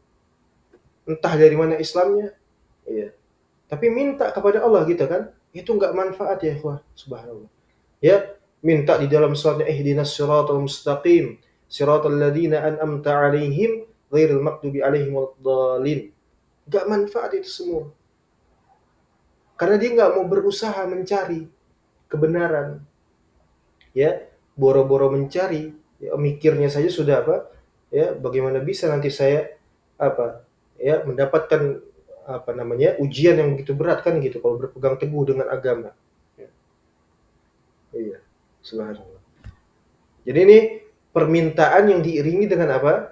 Speaker 1: Entah dari mana Islamnya, ya. Tapi minta kepada Allah gitu kan, itu nggak manfaat ya, subhanallah. Ya, minta di dalam suratnya ihdinas siratal mustaqim, siratal ladzina an'amta 'alaihim ghairil maghdubi 'alaihim waladdallin. Enggak manfaat itu semua. Karena dia enggak mau berusaha mencari kebenaran. Ya, boro-boro mencari, ya, mikirnya saja sudah apa? Ya, bagaimana bisa nanti saya apa? Ya, mendapatkan apa namanya? Ujian yang begitu berat kan gitu kalau berpegang teguh dengan agama. Ya. Iya. Subhanallah. Jadi ini permintaan yang diiringi dengan apa?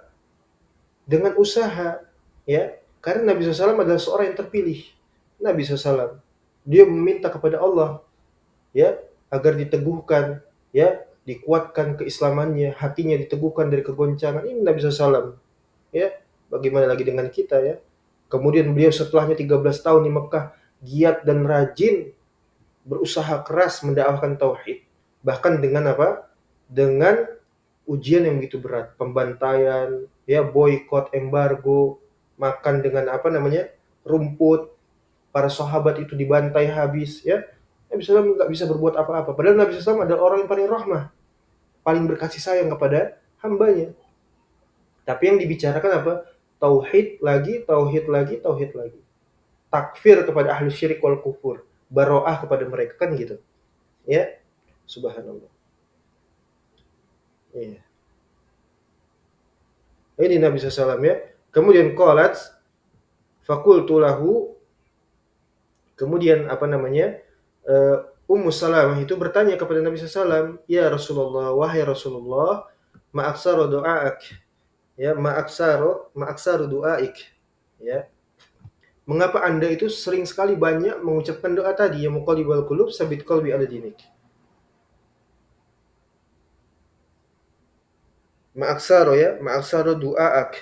Speaker 1: Dengan usaha, ya. Karena Nabi SAW adalah seorang yang terpilih. Nabi SAW, dia meminta kepada Allah, ya, agar diteguhkan, ya, dikuatkan keislamannya, hatinya diteguhkan dari kegoncangan. Ini Nabi SAW, ya. Bagaimana lagi dengan kita, ya? Kemudian beliau setelahnya 13 tahun di Mekah, giat dan rajin berusaha keras mendakwahkan tauhid. Bahkan dengan apa? Dengan ujian yang begitu berat, pembantaian, ya, boykot, embargo, makan dengan apa namanya? Rumput. Para sahabat itu dibantai habis, ya. Nabi SAW nggak bisa berbuat apa-apa. Padahal Nabi SAW adalah orang yang paling rahmah, paling berkasih sayang kepada hambanya. Tapi yang dibicarakan apa? Tauhid lagi, tauhid lagi, tauhid lagi. Takfir kepada ahli syirik wal kufur, baro'ah kepada mereka, kan gitu. Ya, subhanallah. Iya. Ini Nabi SAW ya. Kemudian qalat faqultu lahu, kemudian Ummu Salamah itu bertanya kepada Nabi SAW, "Ya Rasulullah, wahai Rasulullah, ma'aksaru du'aak." Ya, ma'aksaru du'aik. Ya. Mengapa Anda itu sering sekali banyak mengucapkan doa tadi, ya muqallibal qulub sabit qalbi ala dinik. Ma'aksaru du'aak.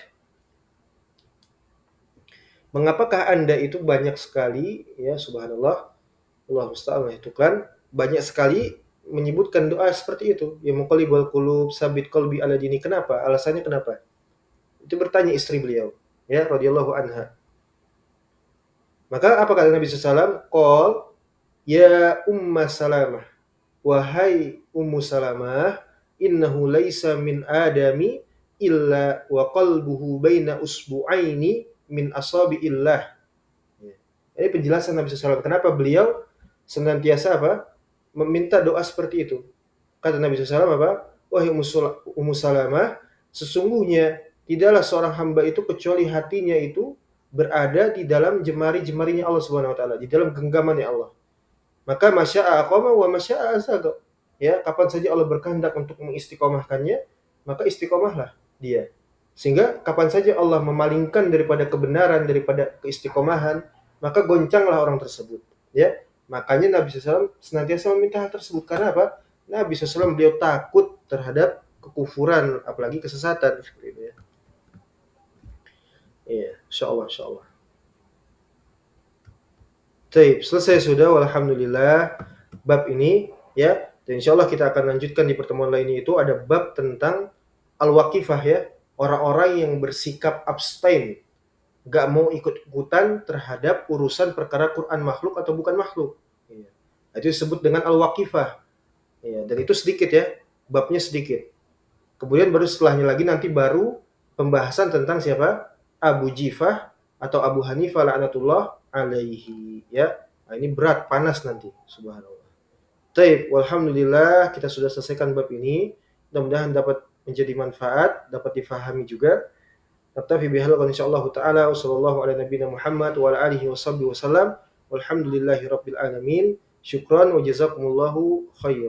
Speaker 1: Mengapakah Anda itu banyak sekali, ya subhanallah, Allah musta'an itu kan, banyak sekali menyebutkan doa seperti itu, ya muqallibal qulub sabit qalbi ala dinik. Kenapa? Alasannya kenapa? Itu bertanya istri beliau, ya radhiyallahu anha. Maka apa kata Nabi SAW? Qol, ya Umma Salamah, wahai Ummu Salamah, innahu laisa min adami illa wa qalbuhu baina usbu'aini min asabi'illah. Ini penjelasan Nabi SAW. Kenapa beliau senantiasa meminta doa seperti itu. Kata Nabi SAW Wahai Ummu Salamah, sesungguhnya tidaklah seorang hamba itu kecuali hatinya itu berada di dalam jemari-jemarinya Allah Subhanahu wa taala, di dalam genggamannya Allah. Maka masya'a aqama wa masya'a azaga. Ya, kapan saja Allah berkehendak untuk mengistiqomahkannya, maka istiqomahlah dia. Sehingga kapan saja Allah memalingkan daripada kebenaran, daripada keistiqomahan, maka goncanglah orang tersebut. Ya, makanya Nabi SAW senantiasa meminta hal tersebut. Karena apa? Nabi SAW beliau takut terhadap kekufuran, apalagi kesesatan seperti itu ya. Iya, insyaallah, insyaallah. Baik, selesai sudah, walhamdulillah bab ini ya. Dan insyaallah kita akan lanjutkan di pertemuan lainnya, itu ada bab tentang al-waqifah ya, orang-orang yang bersikap abstain, gak mau ikut-ikutan terhadap urusan perkara Quran makhluk atau bukan makhluk. Ya. Itu disebut dengan al-waqifah. Ya, dan itu sedikit ya, babnya sedikit. Kemudian baru setelahnya lagi nanti baru pembahasan tentang siapa? Abu Jifah atau Abu Hanifah la'natullah alaihi ya. Nah, ini berat, panas nanti, subhanallah. Taib, walhamdulillah kita sudah selesaikan bab ini. Mudah-mudahan dapat menjadi manfaat, dapat difahami juga. Naktafi bihadza insyaallah taala wa sallallahu ala nabiyina Muhammad wa ala alihi washabbihi wasallam. Walhamdulillahi rabbil alamin. Syukran wa jazakumullahu khairan.